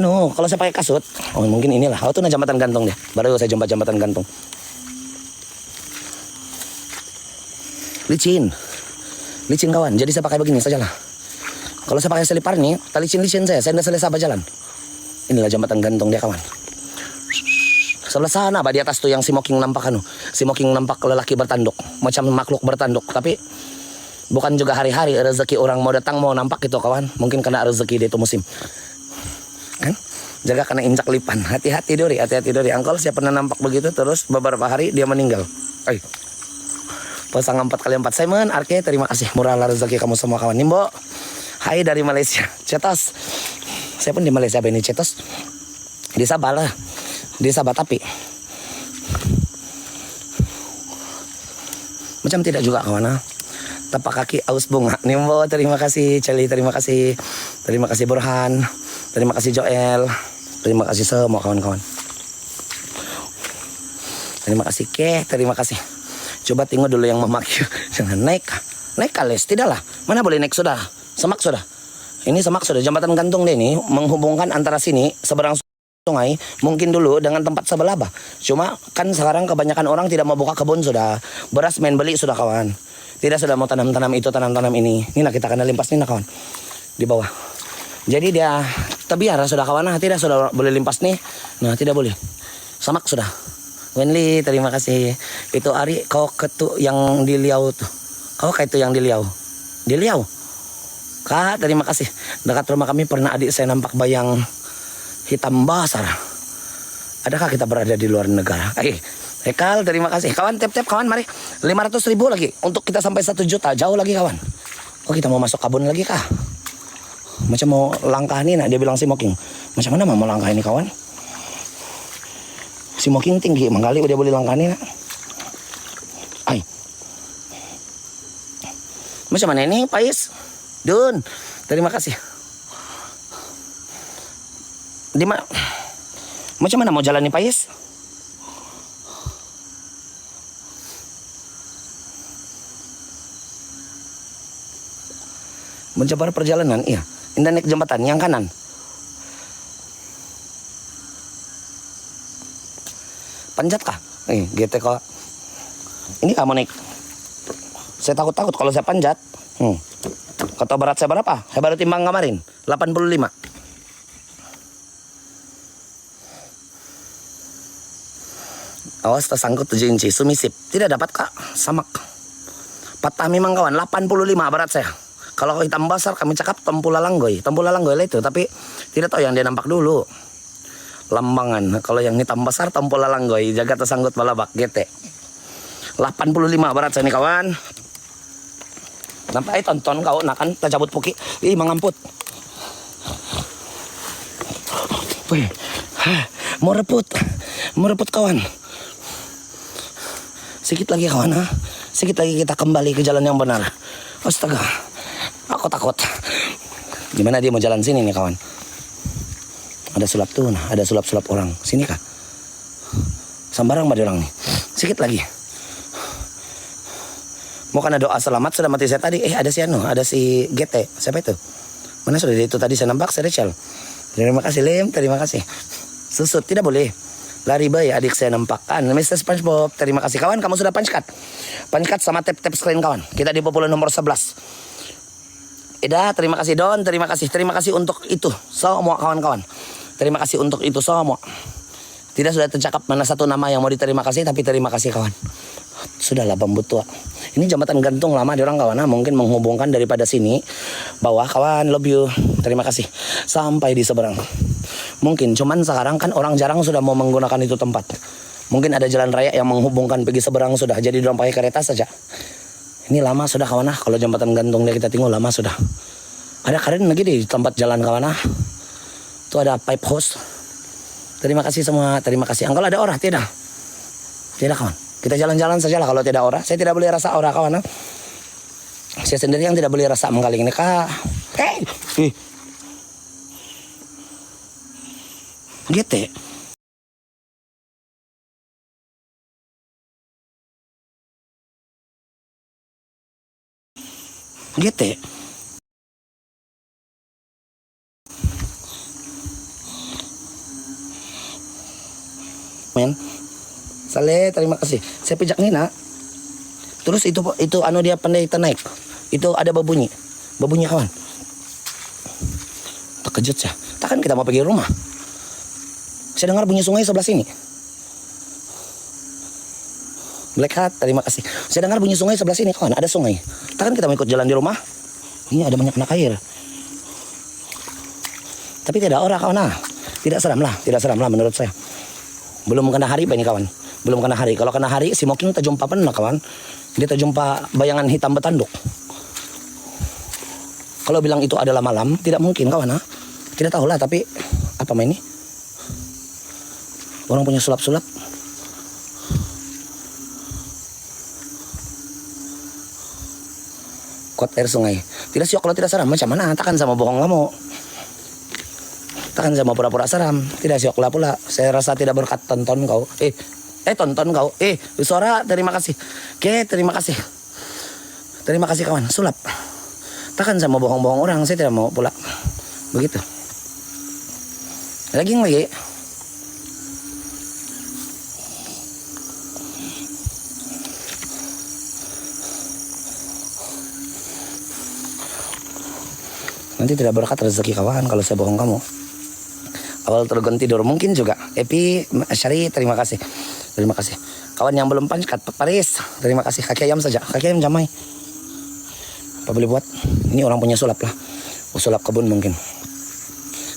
Kalau saya pakai kasut, mungkin inilah. Tuh nah jambatan gantung dia. Baru saya jumpa jambatan gantung. Licin kawan. Jadi saya pakai begini sajalah. Kalau saya pakai selipar nih, tali licin saya tidak selesai berjalan. Inilah jambatan gantung dia kawan. Sebelah sana, di atas tuh yang smoking nampak nampak lelaki bertanduk, macam makhluk bertanduk. Tapi bukan juga hari-hari rezeki orang mau datang mau nampak itu kawan. Mungkin kena rezeki dia itu musim. Kan? Jaga kena injak lipan. Hati-hati dori. Angkol saya pernah nampak begitu terus beberapa hari dia meninggal. Pasang 4x4 Simon, Arke, terima kasih. Murah rezeki kamu semua kawan. Nimbo. Hai dari Malaysia. Cetos. Saya pun di Malaysia ini Cetos. Di Sabah lah. Di Sabah tapi macam tidak juga kawan. Tapak kaki aus bunga. Nimbo, terima kasih. Celi, terima kasih. Terima kasih Burhan. Terima kasih Joel. Terima kasih semua kawan-kawan. Terima kasih terima kasih. Coba tengok dulu yang memakai. Jangan naik kales, tidaklah. Mana boleh naik sudah. Semak sudah. Ini semak sudah. Jambatan gantung deh ini menghubungkan antara sini seberang sungai mungkin dulu dengan tempat sebelah bah. Cuma kan sekarang kebanyakan orang tidak mau buka kebun sudah. Beras main beli sudah kawan. Tidak sudah mau tanam-tanam itu, tanam-tanam ini. Ini lah kita kena limpas nih nah kawan. Di bawah. Jadi dia terbiar sudah kawan. Nah, tidak sudah boleh limpas nih. Nah, tidak boleh. Samak sudah. Wenli, terima kasih. Itu Ari, kau ketu yang di Liau tuh. Kau kayak itu yang di Liau. Di Liau. Kak, terima kasih. Dekat rumah kami pernah adik saya nampak bayang hitam besar. Adakah kita berada di luar negara? Ekal, terima kasih. Kawan, tap-tap kawan, mari. 500.000 lagi. Untuk kita sampai 1 juta. Jauh lagi kawan. Oh, kita mau masuk kabun lagi kah? Macam mau langkah nih, nak. Dia bilang si Moking. Macam mana mau langkah ini kawan? Si Moking tinggi. Mangkali udah boleh langkah nih, nak. Ay. Macam mana ini, Pais? Dun, terima kasih. Di mana? Macam mana mau jalan nih, Pais? Mencoba perjalanan, iya. Indah naik jembatan yang kanan. Panjat kah? GT kok. Ini kamu naik. Saya takut-takut kalau saya panjat. Kata berat saya berapa? Saya baru timbang kemarin. 85. Awas tersangkut 7 inci. Sumisip. Tidak dapat kak. Samak. Patah memang kawan. 85 berat saya. Kalau hitam besar kami cakap Tempula Langgoy. Tempula Langgoy lah itu. Tapi tidak tahu yang dia nampak dulu. Lambangan. Kalau yang hitam besar Tempula Langgoy. Jaga tersangkut balabak. GT. 85 berat saya nih kawan. Nampak tonton kau nak kan kita cabut puki. Mengamput. Wih. Mau rebut kawan. Sikit lagi kawan, ha? Sikit lagi kita kembali ke jalan yang benar. Astaga. Aku takut. Gimana dia mau jalan sini nih kawan? Ada sulap tuh, nah. Ada sulap-sulap orang. Sini kah? Sambarang pada orang nih. Sikit lagi. Mau karena doa selamat sudah mati saya tadi. Ada si ada si GT. Siapa itu? Mana sudah itu tadi saya nampak, saya Rachel. Terima kasih Lim, terima kasih. Susut, tidak boleh. Lari bay adik saya nampakkan. Mr. SpongeBob, terima kasih kawan, kamu sudah punch cut. Punch cut sama tap-tap screen kawan. Kita di populer nomor 11. Ida, terima kasih Don, terima kasih. Terima kasih untuk itu. Semua kawan-kawan. Terima kasih untuk itu semua. Tidak sudah tercakap mana satu nama yang mau diterima kasih, tapi terima kasih kawan. Sudahlah bambu tua. Ini jembatan gantung lama di orang kawan, mungkin menghubungkan daripada sini bawah kawan, love you. Terima kasih. Sampai di seberang. Mungkin cuman sekarang kan orang jarang sudah mau menggunakan itu tempat. Mungkin ada jalan raya yang menghubungkan pergi seberang sudah. Jadi dorang pakai kereta saja. Ini lama sudah kawan, kalau jembatan gantung dia kita tengok lama sudah. Ada keren lagi di tempat jalan kawan. Itu ada pipe hose. Terima kasih semua, terima kasih. Kalau ada orang tidak? Tidak kawan. Kita jalan-jalan saja lah kalau tidak ora. Saya tidak boleh rasa ora kawan. Saya sendiri yang tidak boleh rasa mengkaling ini kak. Gitu. Gitu. Men. Saleh, terima kasih. Saya pijak Nina. Terus itu dia pandai naik. Itu ada babunyi. Babunyi kawan. Terkejut saya. Takkan kita mau pergi rumah. Saya dengar bunyi sungai sebelah sini. Black Hat, terima kasih. Saya dengar bunyi sungai sebelah sini kawan. Ada sungai. Takkan kita mau ikut jalan di rumah? Ini ada banyak anak air. Tapi tidak orang kawan. Tidak seram lah menurut saya. Belum kena hari ini kawan. Belum kena hari. Kalau kena hari si Moking terjumpa pernah kawan. Dia terjumpa bayangan hitam bertanduk. Kalau bilang itu adalah malam, tidak mungkin kawan. Tidak tahulah, tapi apa main ini? Orang punya sulap-sulap. Kuat air sungai. Tidak siok kalau tidak seram. Macam mana? Takkan sama bohong kamu. Takkan sama pura-pura seram. Tidak siok pula. Saya rasa tidak berkat tonton kau. Tonton kau. Suara, terima kasih. Oke, terima kasih. Terima kasih kawan. Sulap. Takkan sama bohong-bohong orang. Saya tidak mau pula. Begitu. Lagi. Nanti tidak berkat rezeki kawan kalau saya bohong kamu. Awal tergon tidur mungkin juga. Epi, Syari, terima kasih. terima kasih. Kawan yang belum punch cut Paris, terima kasih. Kaki ayam saja, kaki ayam jamai. Apa boleh buat? Ini orang punya sulap lah. Sulap kebun mungkin.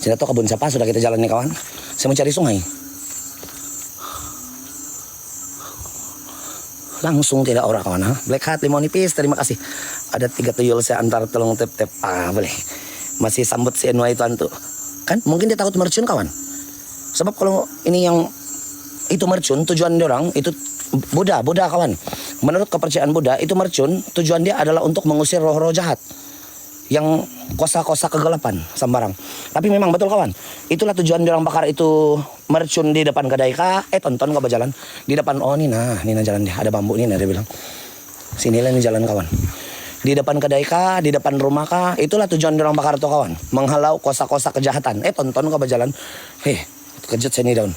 Tidak tahu kebun siapa, sudah kita jalan nih kawan. Saya mau cari sungai. Langsung tidak orang kawan. Ha? Black Hat, limau nipis, terima kasih. Ada 3 tuyul saya antar tolong tep-tep. Boleh. Masih sambut si Enwa itu antu. Kan mungkin dia takut mercun kawan. Sebab kalau ini yang itu mercun, tujuan dia orang itu Buddha kawan. Menurut kepercayaan Buddha itu mercun, tujuan dia adalah untuk mengusir roh-roh jahat yang kosa-kosa kegelapan sembarang. Tapi memang betul kawan, itulah tujuan dia orang bakar itu mercun di depan kedai kah. Tonton kau berjalan di depan. Oh Nina jalan dia, ada bambu Nina dia bilang. Sinilah ini jalan kawan. Di depan kedai kah, di depan rumah kah, itulah tujuan dia orang bakar tuh kawan. Menghalau kosa-kosa kejahatan. Tonton kau berjalan. Kejut saya nih daun.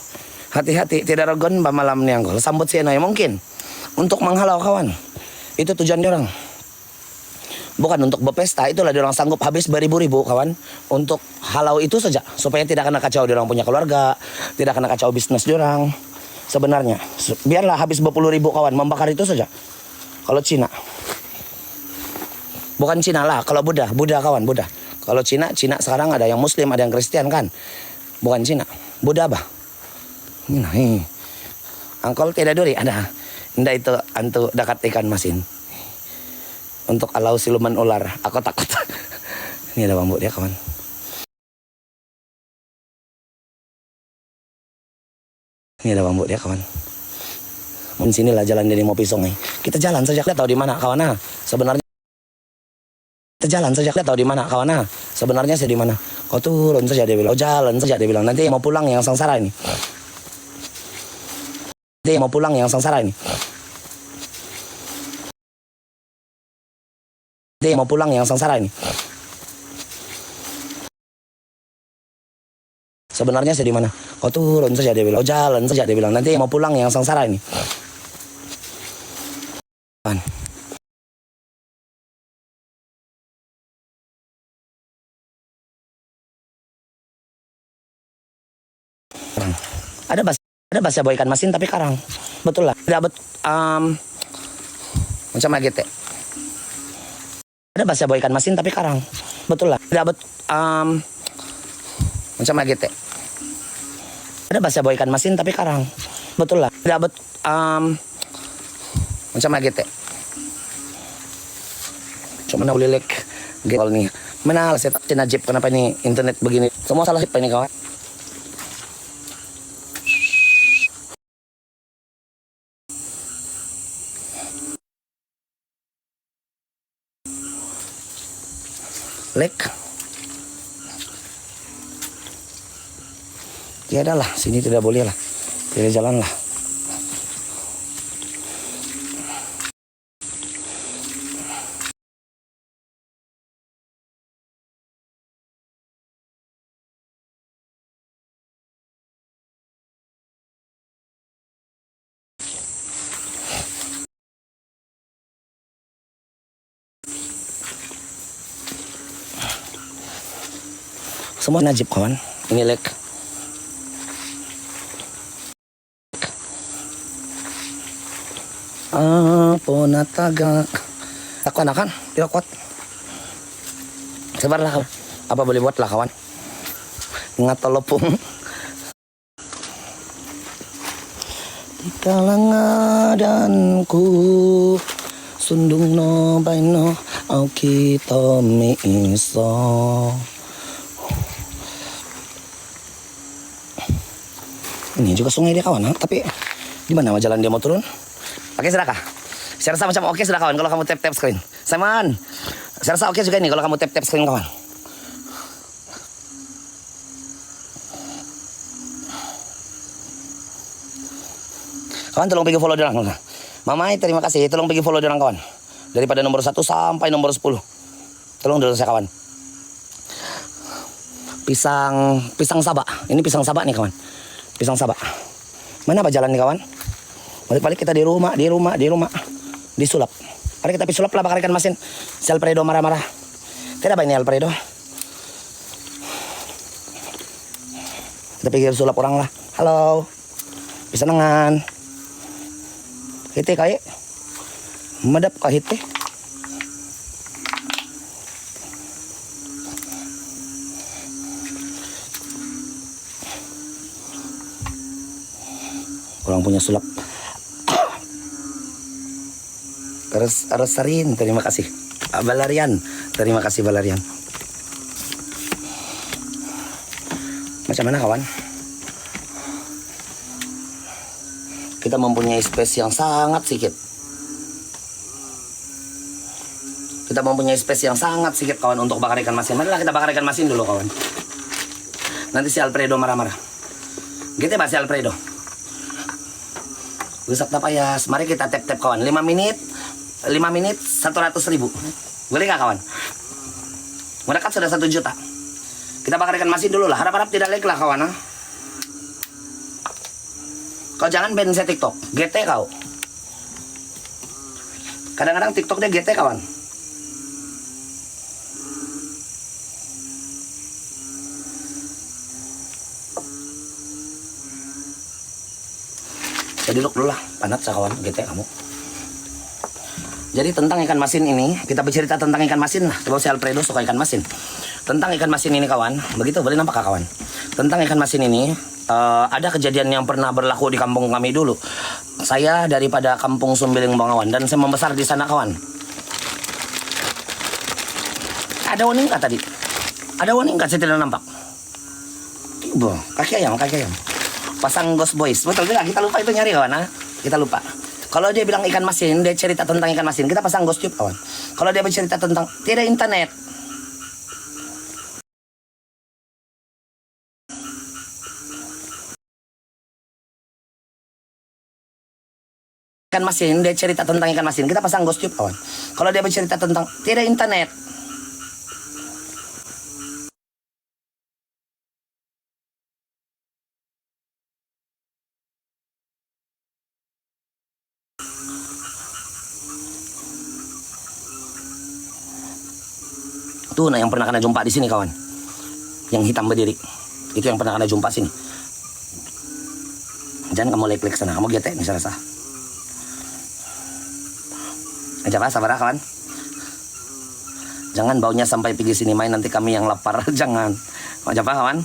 Hati-hati, tidak ragon malam nih anggol. Sambut si Enai mungkin untuk menghalau kawan. Itu tujuan dia orang. Bukan untuk berpesta, itulah dia orang sanggup habis beribu-ribu kawan untuk halau itu saja supaya tidak kena kacau dia orang punya keluarga, tidak kena kacau bisnis dia orang. Sebenarnya biarlah habis 20.000 kawan membakar itu saja. Kalau Cina, bukan Cina lah, kalau Buddha kawan, Buddha. Kalau Cina sekarang ada yang Muslim, ada yang Kristen kan. Bukan Cina, Buddha bah. Ini angkol tidak duri ada. Nda itu antu dekat ikan masin. Untuk alau siluman ular, aku takut. Ini ada bambu dia kawan. Ini ada bambu dia kawan. Di sinilah jalan dari Mopi Sungai. Kita jalan saja, lihat tahu di mana kawan. Sebenarnya kita jalan saja, lihat tahu di mana kawan. Sebenarnya saya di mana? Kau turun saja dia bilang. Oh jalan saja dia bilang. Nanti mau pulang yang sengsara ini. Mau pulang yang sengsara ini. Mau pulang yang sengsara ini. Sebenarnya saya di mana? Kau turun saja dia bilang. Oh jalan saja dia bilang. Nanti mau pulang yang sengsara ini. Ada bahasa boy ikan masin tapi karang. Betul lah. Dapat macam agete. Ada bahasa boy ikan masin tapi karang. Betul lah. Dapat macam agete. Ada bahasa boy ikan masin tapi karang. Betul lah. Dapat macam agete. Cuma nak ulilek gol nih. Mana saya tak najib kenapa ini internet begini. Semua salah siapa ini kawan. Lek. Tiada lah, sini tidak boleh lah. Tidak jalan lah. Semua najib kawan. Ini lek. Apa nataga? Aku anak kan? Tidak kuat. Sabarlah kawan. Apa boleh buat lah kawan. Ngatolopung. Di kalanganku sundung no baino au kita miso. Ini juga sungai dia kawan, tapi di mana jalan dia mau turun? Oke sedekah. Saya rasa macam oke sudah kawan kalau kamu tap screen. Saman. Saya rasa oke juga nih kalau kamu tap screen kawan. Kawan tolong pergi follow dia orang. Mamai terima kasih, tolong pergi follow dia orang kawan. Daripada nomor 1 sampai nomor 10. Tolong dulu saya kawan. Pisang sabak. Ini pisang sabak nih kawan. Pisang sabak. Mana apa jalan nih kawan? Balik-balik kita di rumah. Disulap. Mari kita sulap lah bakar ikan masin. Si Alfredo marah-marah. Tidak apa ini Alfredo? Kita pikir sulap orang lah. Halo. Bisa nengan. Hite kaya. Madap ka hite. Kurang punya sulap. Sarin, terima kasih. Valerian, terima kasih Valerian. Macam mana kawan? Kita mempunyai space yang sangat sedikit. Kita mempunyai space yang sangat sedikit kawan untuk bakar ikan masin. Marilah kita bakar ikan masin dulu kawan. Nanti si Alfredo marah-marah. Gitu ya si Alfredo. Rusak tapayas. Mari kita tap-tap kawan. 5 menit 100.000. Boleh gak kawan? Mereka sudah 1 juta. Kita bakar ikan masin dulu lah. Harap-harap tidak like lah kawan. Ha? Kau jangan ban saya TikTok. GT kau. Kadang-kadang TikTok dia GT kawan. Jadi duduk dulu lah. Panat sa kawan. GT kamu. Jadi tentang ikan masin ini, kita bercerita tentang ikan masin lah. Sebab si Alfredo suka ikan masin. Tentang ikan masin ini kawan, begitu boleh nampak kawan. Tentang ikan masin ini, ada kejadian yang pernah berlaku di kampung kami dulu. Saya daripada kampung Sumbiling Bangawan dan saya membesar di sana kawan. Ada warning kah tadi? Ada warning kah saya tidak nampak? Ibu, kaki ayam. Pasang Ghost Boys, betul tidak? Kita lupa itu nyari kawan, ha? Kita lupa. Kalau dia bilang ikan masin, dia cerita tentang ikan masin, kita pasang Ghost Tube kawan. Kalau dia bercerita tentang tidak internet, ikan masin, dia cerita tentang ikan masin, kita pasang Ghost Tube kawan. Kalau dia bercerita tentang tidak internet, tuh nah yang pernah kena jumpa di sini kawan, yang hitam berdiri, itu yang pernah kena jumpa sini. Jangan kamu like sana, kamu gete nih rasa. Aja pak, sabar kawan. Jangan baunya sampai pergi sini main, nanti kami yang lapar. Jangan. Aja pak kawan.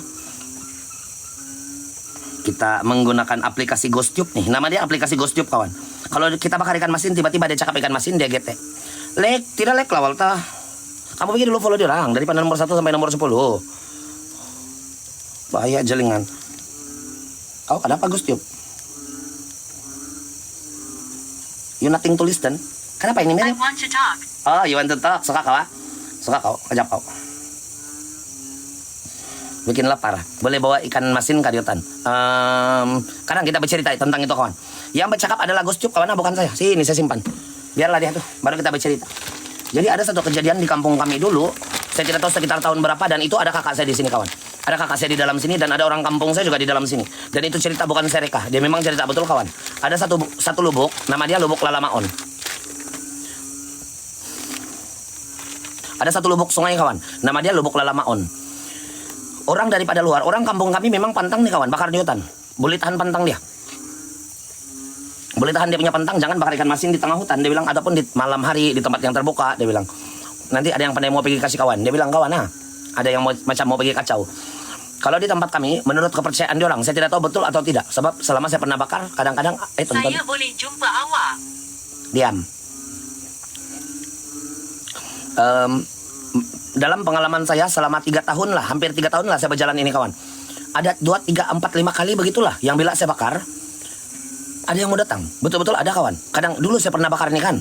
Kita menggunakan aplikasi Ghost Tube nih. Nama dia aplikasi Ghost Tube kawan. Kalau kita bakar ikan masin, tiba-tiba dia cakap ikan masin, dia gete. Like, tidak like lah Walta. Kamu pikir dulu follow dia orang daripada nomor 1 sampai nomor 10. Bahaya jelingan. Kau kenapa Ghost Tube? You nothing to listen. Kenapa ini mirip? I want to talk. Oh, you want to talk? Suka kau? Suka kau? Kejap kau. Bikin lapar. Boleh bawa ikan masin ke di hutan. Kadang kita bercerita tentang itu kawan. Yang bercakap adalah Ghost Tube kawan, bukan saya. Sini saya simpan. Biarlah dia tuh. Baru kita bercerita. Jadi ada satu kejadian di kampung kami dulu. Saya tidak tahu sekitar tahun berapa, dan itu ada kakak saya di sini kawan. Ada kakak saya di dalam sini dan ada orang kampung saya juga di dalam sini. Dan itu cerita bukan sereka. Dia memang cerita betul kawan. Ada satu lubuk, nama dia Lubuk Lalamaon. Ada satu lubuk sungai kawan, nama dia Lubuk Lalamaon. Orang daripada luar, orang kampung kami memang pantang nih kawan, bakar di hutan. Boleh tahan pantang dia. Boleh tahan dia punya pantang, jangan bakar ikan masin di tengah hutan. Dia bilang, ataupun di malam hari di tempat yang terbuka. Dia bilang, nanti ada yang pandai mau pergi kasih kawan. Dia bilang, kawan ada yang macam mau pergi kacau. Kalau di tempat kami, menurut kepercayaan dia orang, saya tidak tahu betul atau tidak. Sebab selama saya pernah bakar, kadang-kadang, tonton. Saya boleh jumpa awak. Diam. Dalam pengalaman saya selama 3 tahun lah, hampir 3 tahun lah saya berjalan ini kawan. Ada 2, 3, 4, 5 kali begitulah. Yang bila saya bakar, ada yang mau datang. Betul-betul ada kawan. Kadang dulu saya pernah bakar ini kan.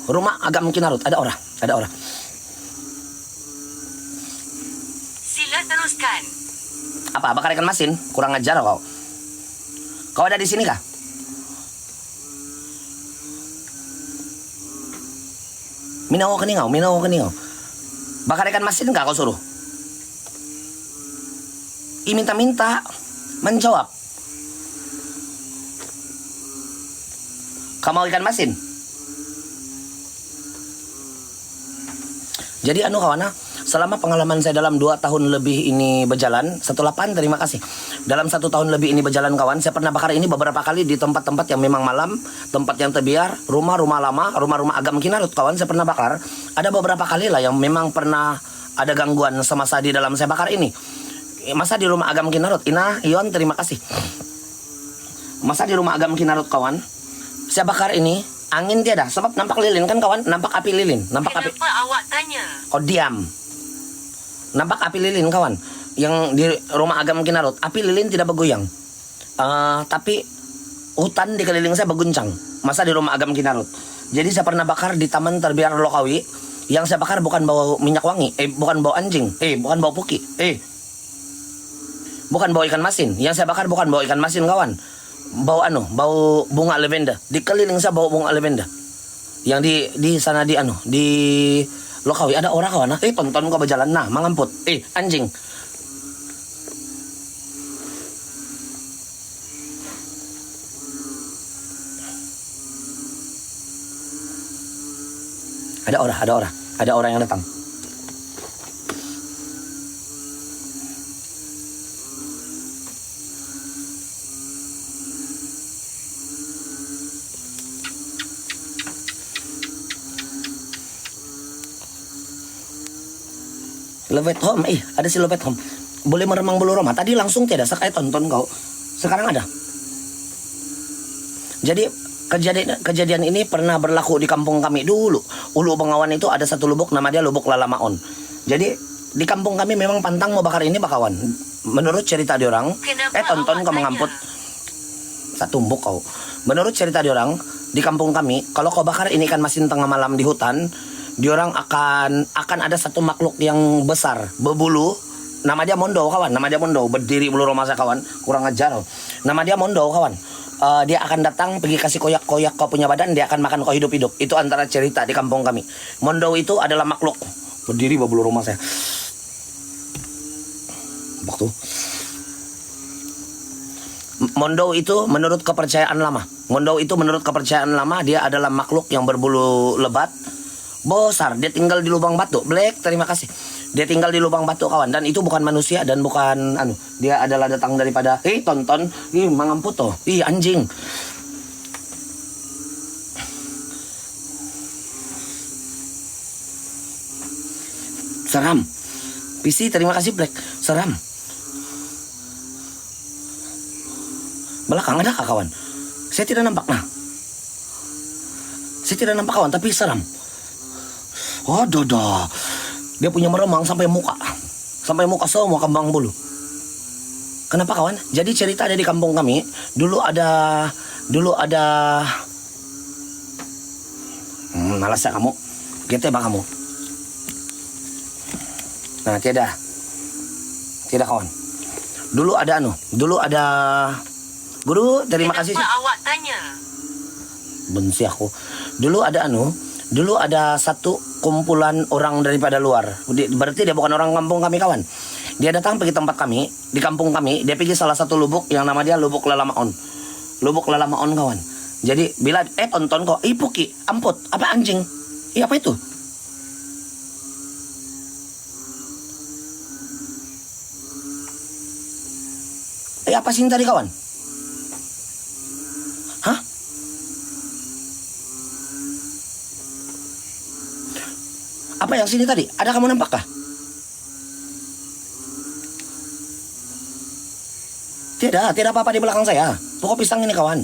Rumah agak mungkin larut. Ada orang. Sila teruskan. Apa? Bakar ikan masin? Kurang ajar kau. Kau ada di sini kah? Minaw ka ningaw. Bakar ikan masin kah kau suruh? Iminta-minta. Menjawab. Kamu ikan masin? Jadi kawan, selama pengalaman saya dalam 2 tahun lebih ini berjalan, 18 terima kasih. Dalam 1 tahun lebih ini berjalan kawan, saya pernah bakar ini beberapa kali di tempat-tempat yang memang malam, tempat yang terbiar, rumah-rumah lama, rumah-rumah agam Kinarut kawan, saya pernah bakar. Ada beberapa kali lah yang memang pernah ada gangguan semasa di dalam saya bakar ini. Masa di rumah agam Kinarut, Ina, Ion terima kasih. Masa di rumah agam Kinarut kawan, saya bakar ini, angin tiada, sebab nampak lilin kan kawan, nampak api lilin, nampak api. Kenapa awak tanya? Oh diam. Nampak api lilin kawan. Yang di rumah agam Kinarut, api lilin tidak bergoyang. Tapi hutan di keliling saya berguncang. Masa di rumah agam Kinarut. Jadi saya pernah bakar di Taman Terbiar Lokawi. Yang saya bakar bukan bau minyak wangi, bukan bau anjing, bukan bau puki, bukan bau ikan masin. Yang saya bakar bukan bau ikan masin kawan. Bau bunga lavender. Di keliling saya bau bunga lavender. Yang di sana di Lokawi ada orang kawan. Tonton kau berjalan nah mengamput. Anjing. Ada orang yang datang. Levet home, ada si Levet home. Boleh meremang bulu roma. Tadi langsung tidak, sekali tonton kau. Sekarang ada. Jadi kejadian ini pernah berlaku di kampung kami dulu. Ulu Bengawan itu ada satu lubuk, nama dia Lubuk Lalamaon. Jadi di kampung kami memang pantang mau bakar ini bakawan. Menurut cerita diorang, tonton kau mengamput. Satu tumbuk kau. Menurut cerita diorang, di kampung kami, kalau kau bakar ini ikan masin tengah malam di hutan, diorang akan ada satu makhluk yang besar, berbulu, nama dia Mondo kawan, nama dia Mondo, berdiri bulu roma saya kawan, kurang ajar. Nama dia Mondo kawan. Dia akan datang pergi kasih koyak-koyak kau punya badan, dia akan makan kau hidup-hidup. Itu antara cerita di kampung kami. Mondo itu adalah makhluk berdiri bulu roma saya. Waktu Mondo itu menurut kepercayaan lama, dia adalah makhluk yang berbulu lebat. Besar, dia tinggal di lubang batu. Black, terima kasih. Dia tinggal di lubang batu kawan, dan itu bukan manusia dan bukan dia adalah datang daripada tonton, mangamputo, anjing. Seram. PC, terima kasih Black. Seram. Belakang ada kah kawan? Saya tidak nampak kawan, tapi seram. Oh dodo, dia punya meremang sampai muka semua kembang bulu. Kenapa kawan? Jadi cerita ada di kampung kami. Dulu ada. Malas ya kamu, GT bah kamu. Nah tidak kawan. Dulu ada Guru, terima kasih. Kenapa awak tanya? Benci aku. Dulu ada satu kumpulan orang daripada luar. Berarti dia bukan orang kampung kami kawan. Dia datang pergi tempat kami, di kampung kami, dia pergi salah satu lubuk yang nama dia Lubuk Lalamaon. Lubuk Lalamaon kawan. Jadi bila tonton kok, puki, amput, apa anjing? Apa itu? Apa sih tadi kawan? Hah? Apa yang sini tadi? Ada kamu nampak kah? Tidak apa-apa di belakang saya. Pokok pisang ini kawan.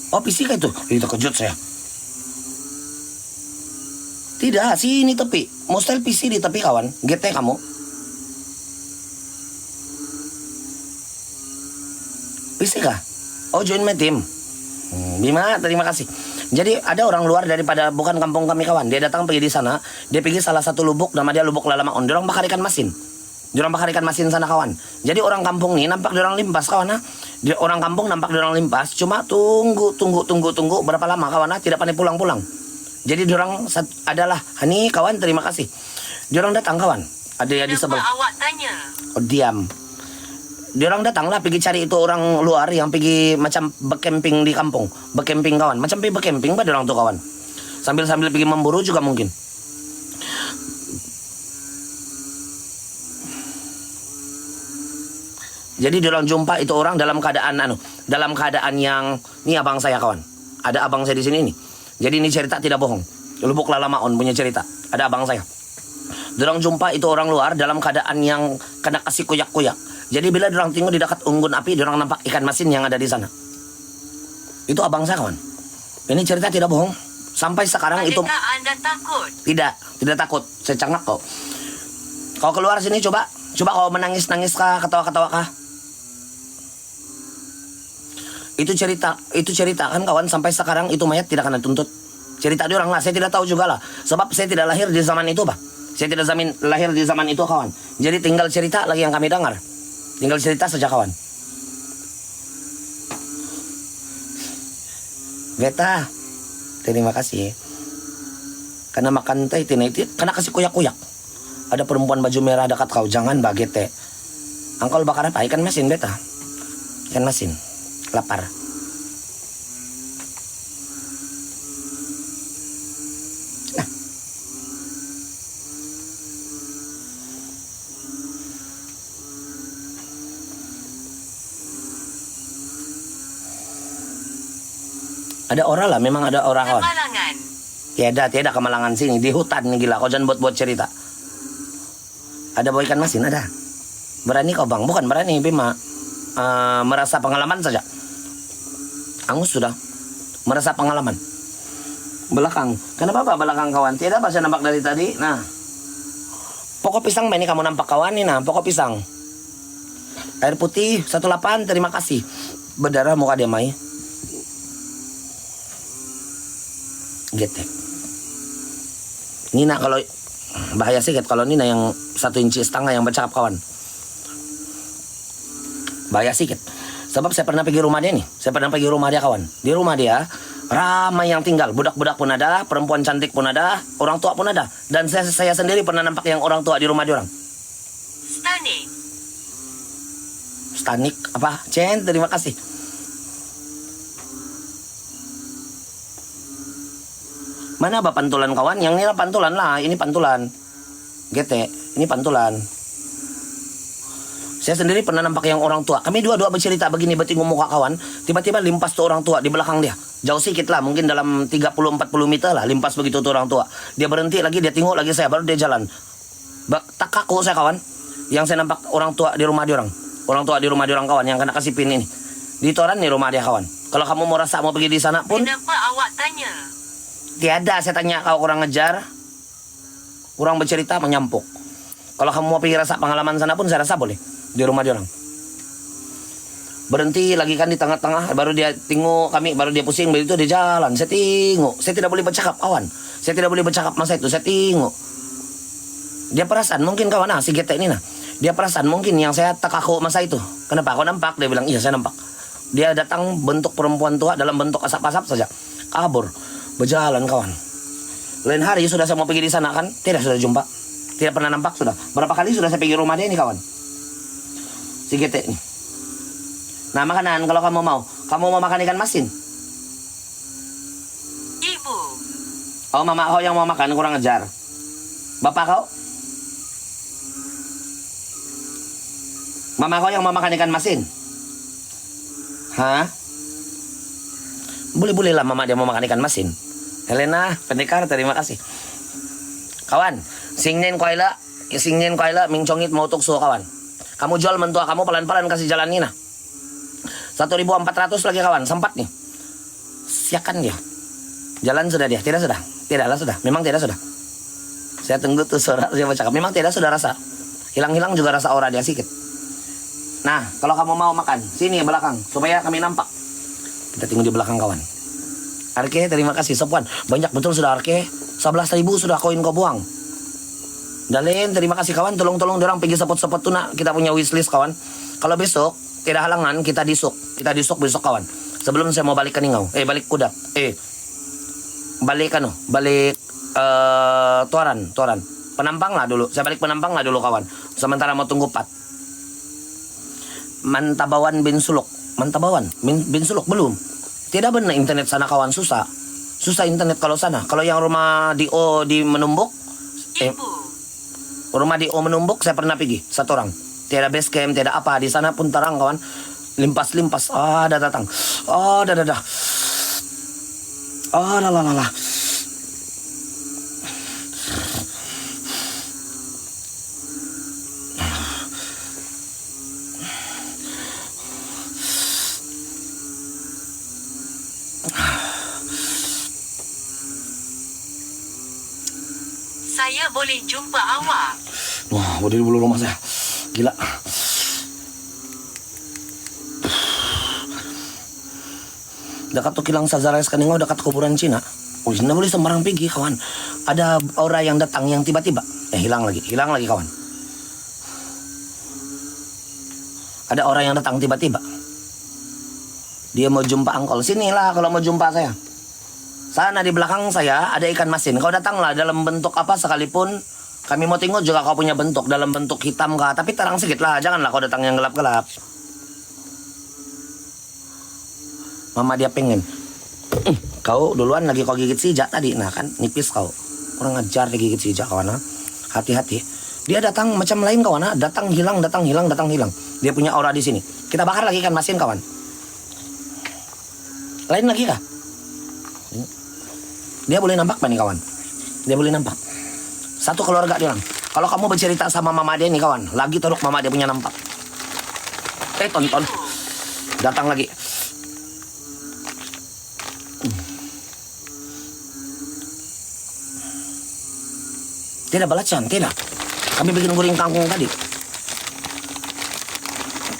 Oh pisik itu? Itu kejut saya. Tidak, sini tepi. Mostel PC di tepi kawan. GT kamu. PC kah? Oh join my team. Bima, terima kasih. Jadi ada orang luar daripada bukan kampung kami kawan. Dia datang pergi di sana. Dia pergi salah satu lubuk, nama dia Lubuk Lalamaon. Dia orang bakar ikan masin. Sana kawan. Jadi orang kampung nih nampak dia orang limpas kawan. Orang kampung nampak dia orang limpas. Cuma tunggu berapa lama kawan. Tidak pandai pulang. Jadi dia orang adalah Hani kawan, terima kasih. Dia orang datang kawan. Ada yang di sebelah. Kenapa awak tanya? Oh diam. Dia orang datang lah pergi cari itu orang luar yang pergi macam bercamping di kampung. Bercamping kawan. Macam pergi bercamping pada orang tuh kawan. Sambil pergi memburu juga mungkin. Jadi dia orang jumpa itu orang dalam keadaan dalam keadaan yang ini abang saya kawan. Ada abang saya di sini nih. Jadi ini cerita tidak bohong. Lubuk Lalamaon punya cerita. Ada abang saya. Dia orang jumpa itu orang luar dalam keadaan yang kena kasih kuyak-kuyak. Jadi bila dia orang tengok di dekat unggun api, dia orang nampak ikan masin yang ada di sana. Itu abang saya kawan. Ini cerita tidak bohong. Sampai sekarang itu Adakah Anda takut? tidak takut. Saya cengak kau. Kau keluar sini coba kau menangis-nangis kah, ketawa-ketawa kah? Itu cerita kan kawan, sampai sekarang itu mayat tidak akan dituntut. Cerita dia orang lah, saya tidak tahu juga lah. Sebab saya tidak lahir di zaman itu, Pak. Saya tidak lahir di zaman itu, kawan. Jadi tinggal cerita lagi yang kami dengar. Tinggal cerita saja, kawan. Beta, terima kasih. Karena makan teh itu, karena kasih kuyak-kuyak. Ada perempuan baju merah dekat kau, jangan bagete. Angkol bakar apa? Ikan masin, beta. Ikan masin. Lapar. Nah. Ada orang lah, memang ada orang kawan. Kemalangan. Tiada kemalangan sini di hutan nih gila. Kau jangan buat cerita. Ada bawa ikan masin ada. Berani kau bang? Bukan berani, Bima. Merasa pengalaman saja. Angus sudah merasa pengalaman. Belakang. Kenapa Pak belakang kawan? Tidak apa saya nampak dari tadi. Nah. Pokok pisang ini kamu nampak kawan nih. Nah, pokok pisang. Air putih 18, terima kasih. Berdarah muka dia mai. Getek. Nina kalau bahaya sedikit kalau Nina yang 1,5 inci yang bercakap kawan. Bahaya sedikit. Sebab saya pernah pergi rumah dia nih. Saya pernah pergi rumah dia kawan. Di rumah dia ramai yang tinggal. Budak-budak pun ada, perempuan cantik pun ada, orang tua pun ada. Dan saya sendiri pernah nampak yang orang tua di rumah dia orang. Stanik. Stanik apa? Cen, terima kasih. Mana apa pantulan kawan? Yang ini lah pantulan lah. Ini pantulan. Gete, ini pantulan. Saya sendiri pernah nampak yang orang tua. Kami dua-dua bercerita begini, bertinggung muka kawan. Tiba-tiba limpas tuh orang tua di belakang dia. Jauh sedikit lah, mungkin dalam 30-40 meter lah. Limpas begitu tuh orang tua. Dia berhenti lagi, dia tengok lagi saya, baru dia jalan. Tak kaku saya kawan. Yang saya nampak orang tua di rumah dia orang. Orang tua di rumah dia orang kawan, yang kena kasih pin ini. Di toran nih rumah dia kawan. Kalau kamu mau rasa mau pergi di sana pun. Kenapa awak tanya? Tiada, saya tanya kau kurang ngejar. Kurang bercerita, menyampuk. Kalau kamu mau pergi rasa pengalaman sana pun saya rasa boleh. Di rumah dia orang. Berhenti lagi kan di tengah-tengah, baru dia tengok kami, baru dia pusing, begitu dia jalan. Saya tengok, saya tidak boleh bercakap kawan. Saya tidak boleh bercakap masa itu, saya tengok. Dia perasaan mungkin kawan, si Gete ini nah. Dia perasaan mungkin yang saya tekaku masa itu. Kenapa? Kau nampak? Dia bilang, iya saya nampak. Dia datang bentuk perempuan tua dalam bentuk asap-asap saja. Kabur, berjalan kawan. Lain hari sudah saya mau pergi di sana kan, tidak sudah jumpa. Tidak pernah nampak sudah. Berapa kali sudah saya pergi rumah dia ini kawan. Si Gete nih. Nah makanan kalau kamu mau makan ikan masin. Ibu. Oh mama kau yang mau makan kurang ajar. Bapak kau? Mama kau yang mau makan ikan masin. Hah? Boleh-boleh lah mama dia mau makan ikan masin. Helena, pendekar terima kasih. Kawan, singnin koila mincongit mau tukso kawan. Kamu jual mentua kamu pelan-pelan kasih jalan Nina. 1.400 lagi kawan, sempat nih. Siakan dia. Jalan sudah dia, tidak sudah. Tidaklah sudah, memang tidak sudah. Saya tunggu tuh suara dia bercakap. Memang tidak sudah rasa. Hilang-hilang juga rasa aura dia sedikit. Nah, kalau kamu mau makan, sini belakang supaya kami nampak. Kita tunggu di belakang kawan. Arke, terima kasih Sopuan. Banyak betul sudah Arke. 11.000 sudah koin kau buang. Dalin, terima kasih kawan. Tolong dorang pergi sepot-sepot tuna. Kita punya wishlist kawan. Kalau besok tidak halangan kita disuk. Kita disuk besok kawan. Sebelum saya mau balik ke Ningau. Balik kuda. Balik Tuaran. Penampang lah dulu. Saya balik Penampang lah dulu kawan. Sementara mau tunggu Pat. Mantabawan bin Suluk. Mantabawan bin Suluk belum. Tidak benar internet sana kawan, susah. Susah internet kalau sana. Kalau yang rumah di Menumbuk. Ibu. Rumah di Menumbuk saya pernah pergi. 1 orang. Tiada base camp, tiada apa. Di sana pun terang kawan. Limpas-limpas. Ah, dah datang. Oh, dah. Oh, lah. Saya boleh jumpa awak. Wah, berdiri bulu rumah saya. Gila. Dekat tu kilang Sazares Kaningau, dekat kuburan Cina. Oh, tidak boleh sembarang pergi kawan. Ada aura yang datang yang tiba-tiba. Hilang lagi kawan. Ada orang yang datang tiba-tiba. Dia mau jumpa angkol. Sinilah kalau mau jumpa saya. Sana di belakang saya ada ikan masin. Kau datanglah dalam bentuk apa sekalipun. Kami mau tengok juga kau punya bentuk. Dalam bentuk hitam kah. Tapi terang sedikit lah. Janganlah kau datang yang gelap-gelap. Mama dia pengen. Kau duluan lagi kau gigit sijak tadi. Nah kan nipis kau. Kurang ajar digigit sijak kawan. Hati-hati. Dia datang macam lain kawan. Datang hilang. Dia punya aura di sini. Kita bakar lagi ikan masin kawan. Lain lagi kah? Dia boleh nampak apa nih kawan? Dia boleh nampak. Satu keluarga dia orang. Kalau kamu bercerita sama mama dia nih kawan, lagi teruk mama dia punya nampak. Tonton. Datang lagi. Tidak balacan, tidak. Kami bikin goreng kangkung tadi.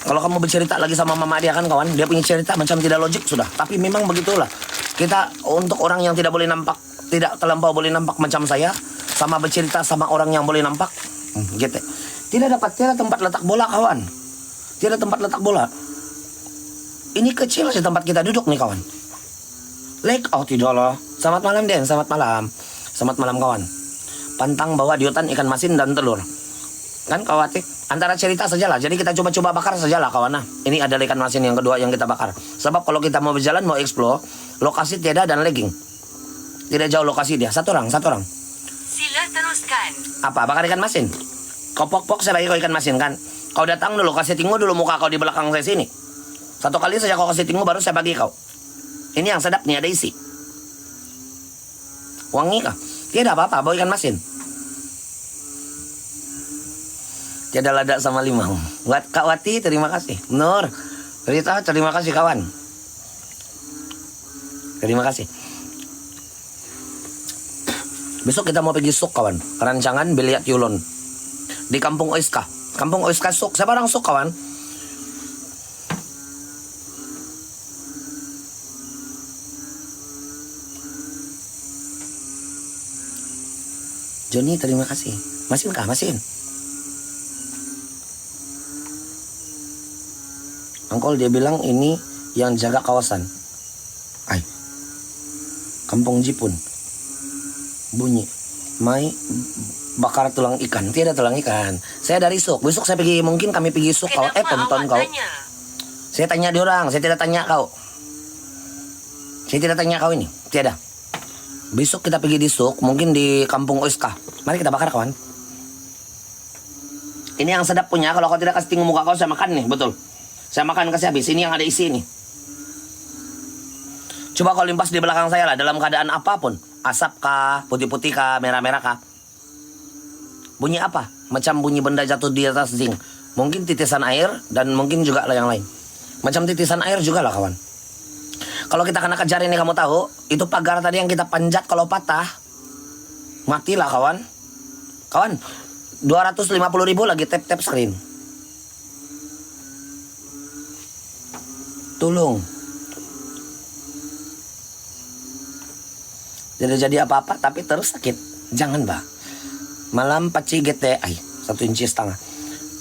Kalau kamu bercerita lagi sama mama dia kan kawan, dia punya cerita macam tidak logik sudah. Tapi memang begitulah. Kita untuk orang yang tidak boleh nampak, tidak terlampau boleh nampak macam saya, sama bercerita sama orang yang boleh nampak, gitu. Tidak tempat letak bola kawan. Tidak tempat letak bola. Ini kecil sih tempat kita duduk nih kawan. Oh tidak lah. Selamat malam Den, selamat malam kawan. Pantang bawa di hutan ikan masin dan telur. Kan khawatir. Antara cerita sajalah. Jadi kita coba bakar sajalah kawan. Nah, ini adalah ikan masin yang kedua yang kita bakar. Sebab kalau kita mau berjalan, mau explore, lokasi tiada dan legging. Tidak jauh lokasi dia. Satu orang. Sila teruskan. Apa? Bakar ikan masin? Kau pok-pok saya bagi kau ikan masin kan? Kau datang dulu, kasih tinggu dulu muka kau di belakang saya sini. Satu kali saja kau kasih tinggu baru saya bagi kau. Ini yang sedap nih, ada isi. Wangi kah? Tidak apa-apa, bawa ikan masin. Tiada lada sama limau. Buat Kak Wati, terima kasih. Nur, Rita, terima kasih kawan. Terima kasih. Besok kita mau pergi Suk kawan. Rancangan Biliat Yulon. Di Kampung Oiska. Kampung Oiska Suk. Siapa orang Suk kawan? Joni, terima kasih. Masin kah? Masin. Angkol dia bilang ini yang jaga kawasan. Kampung Jipun. Bunyi. Mai bakar tulang ikan. Tiada tulang ikan. Saya dari Suk. Besok saya pergi, mungkin kami pergi Suk kau. Tonton kau. Saya tanya dia orang. Saya tidak tanya kau. Saya tidak tanya kau ini. Tiada. Besok kita pergi di Suk. Mungkin di Kampung Oiska. Mari kita bakar kawan. Ini yang sedap punya. Kalau kau tidak kasih tinggu muka kau, saya makan nih. Betul. Saya makan kasih habis. Ini yang ada isi ini. Coba kau limpas di belakang saya lah. Dalam keadaan apapun. Asap kah, putih-putih kah, merah-merah kah. Bunyi apa? Macam bunyi benda jatuh di atas zinc. Mungkin titisan air dan mungkin juga lah yang lain. Macam titisan air juga lah kawan. Kalau kita kena kejar ini kamu tahu. Itu pagar tadi yang kita panjat kalau patah. Matilah kawan. Kawan. 250.000 lagi tap-tap screen. Tolong. Tidak jadi apa-apa tapi terus sakit. Jangan bah. Malam paci GT 1,5 inci.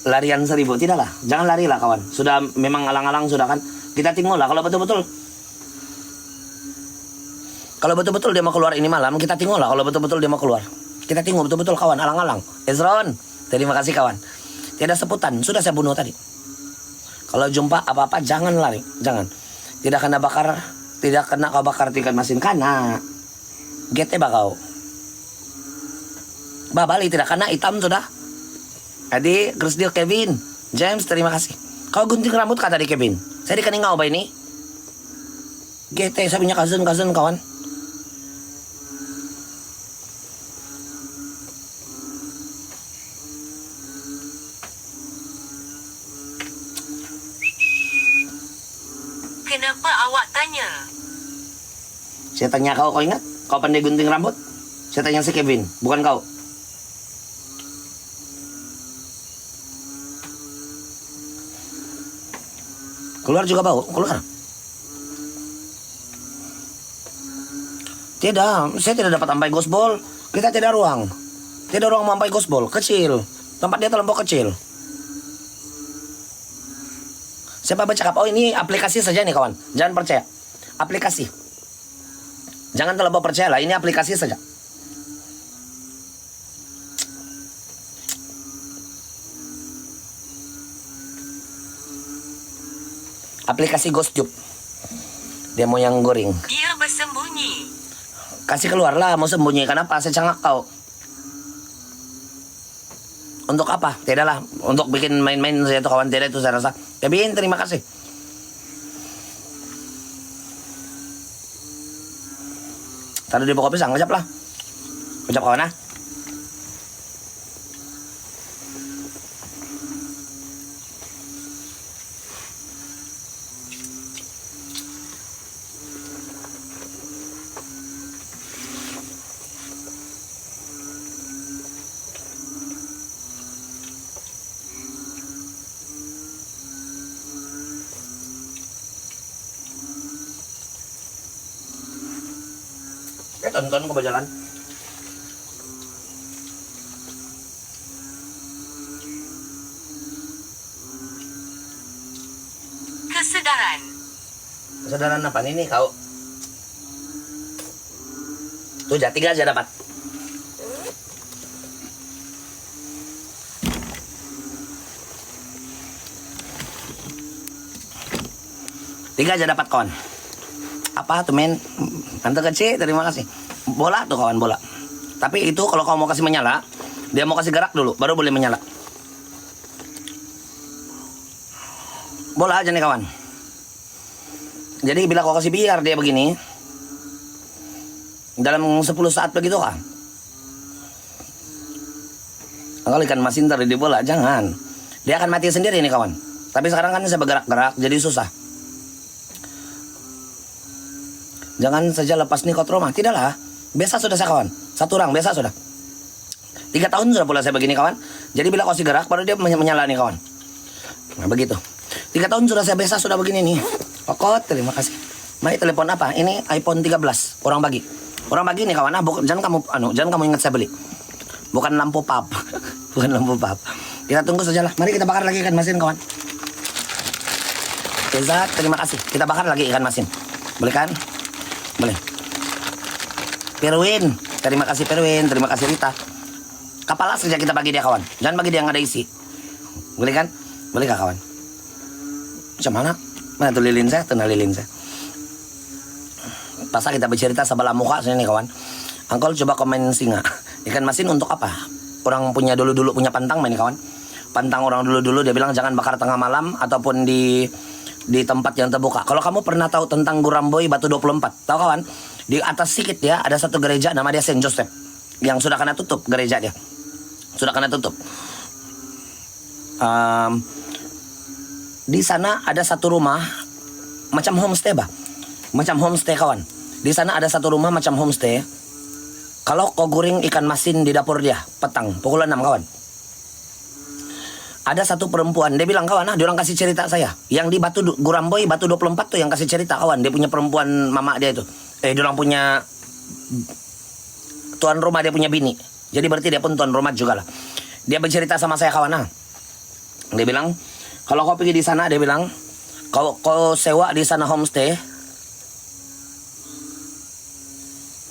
Larian 1.000. Tidak lah. Jangan lari lah kawan. Sudah memang alang-alang sudah kan. Kita tengok lah kalau betul-betul. Kalau betul-betul dia mau keluar ini malam. Kita tengok lah kalau betul-betul dia mau keluar. Kita tengok betul-betul kawan. Alang-alang. Ezron. Terima kasih kawan. Tiada sebutan. Sudah saya bunuh tadi. Kalau jumpa apa-apa jangan lari, jangan. Tidak kena bakar, tidak kena kau bakar ikan masin kana. Gete bakau. Babali tidak kena hitam sudah. Adi, Krisdio Kevin. James, terima kasih. Kau gunting rambut kata di Kevin. Saya di kaningau ba ini? GT, sabi niya cousin kawan. Kenapa awak tanya? Saya tanya kau ingat? Kau pandai gunting rambut? Saya tanya si Kevin, bukan kau. Keluar juga bau, keluar. Tidak, saya tidak dapat ampai gosbol. Kita tidak ruang. Tidak ruang mampai gosbol, kecil. Tempat dia terlampau kecil. Siapa bercakap? Oh ini aplikasi saja nih kawan. Jangan percaya. Aplikasi. Jangan terlalu percaya lah. Ini aplikasi saja. Aplikasi GhostTube. Dia mau yang goreng. Dia bersembunyi. Kasih keluar lah. Mau sembunyi. Kenapa? Saya cangak kau. Untuk apa? Tidak lah. Untuk bikin main-main saya tuh kawan. Tidak itu saya rasa. Kevin, terima kasih. Taruh di pokok pisang. Kecap lah. Kecap kawan ah. Tonton ko ba jalan? Kesedaran. Kesadaran apa ini kau? Tuh, 3 aja dapat. Tiga aja dapat kawan. Apa tuh men? Tante kecil, terima kasih. Bola tuh kawan, bola. Tapi itu kalau kau mau kasih menyala, dia mau kasih gerak dulu, baru boleh menyala. Bola aja nih kawan. Jadi bila kau kasih biar dia begini, dalam 10 saat begitu kan. Kalau ikan masin taruh di bola, jangan. Dia akan mati sendiri nih kawan. Tapi sekarang kan saya bergerak-gerak, jadi susah. Jangan saja lepas nih kotroma. Tidak lah. Biasa sudah saya kawan. 1 orang biasa sudah. 3 tahun sudah pula saya begini kawan. Jadi bila kau kasih gerak baru dia menyala nih kawan. Nah begitu. 3 tahun sudah saya biasa sudah begini nih. Kokot, terima kasih. Mai telepon apa? Ini iPhone 13. Orang bagi. Orang bagi nih kawan. Jangan kamu ingat saya beli. Bukan lampu pap. Bukan lampu pap. Kita tunggu sajalah. Mari kita bakar lagi ikan masin kawan. Reza, terima kasih. Kita bakar lagi ikan masin. Boleh kan? Boleh. Perwin, terima kasih Perwin, terima kasih Rita. Kepala saja kita bagi dia kawan. Jangan bagi dia yang ada isi. Boleh kan? Boleh kah kawan? Macam mana? Mana tuh lilin saya? Tuh lilin saya. Pasal kita bercerita sebelah muka sini nih kawan. Angkol coba komen singa. Ikan masin untuk apa? Orang punya dulu-dulu punya pantang main kawan. Pantang orang dulu-dulu dia bilang jangan bakar tengah malam ataupun di tempat yang terbuka. Kalau kamu pernah tahu tentang Guramboy Batu 24, tahu kawan? Di atas sedikit ya ada satu gereja nama dia Saint Joseph yang sudah kena tutup gereja dia. Sudah kena tutup. Di sana ada satu rumah macam homestay bah. Macam homestay kawan. Di sana ada satu rumah macam homestay. Kalau kau goreng ikan masin di dapur dia petang pukul 6 kawan. Ada satu perempuan, dia bilang kawan, dia orang kasih cerita saya. Yang di Guramboy Batu 24 tuh yang kasih cerita kawan. Dia punya perempuan mama dia itu. Dia orang punya tuan rumah, dia punya bini. Jadi berarti dia pun tuan rumah juga lah. Dia bercerita sama saya kawan. Dia bilang, kalau kau pergi di sana, dia bilang, kau sewa di sana homestay.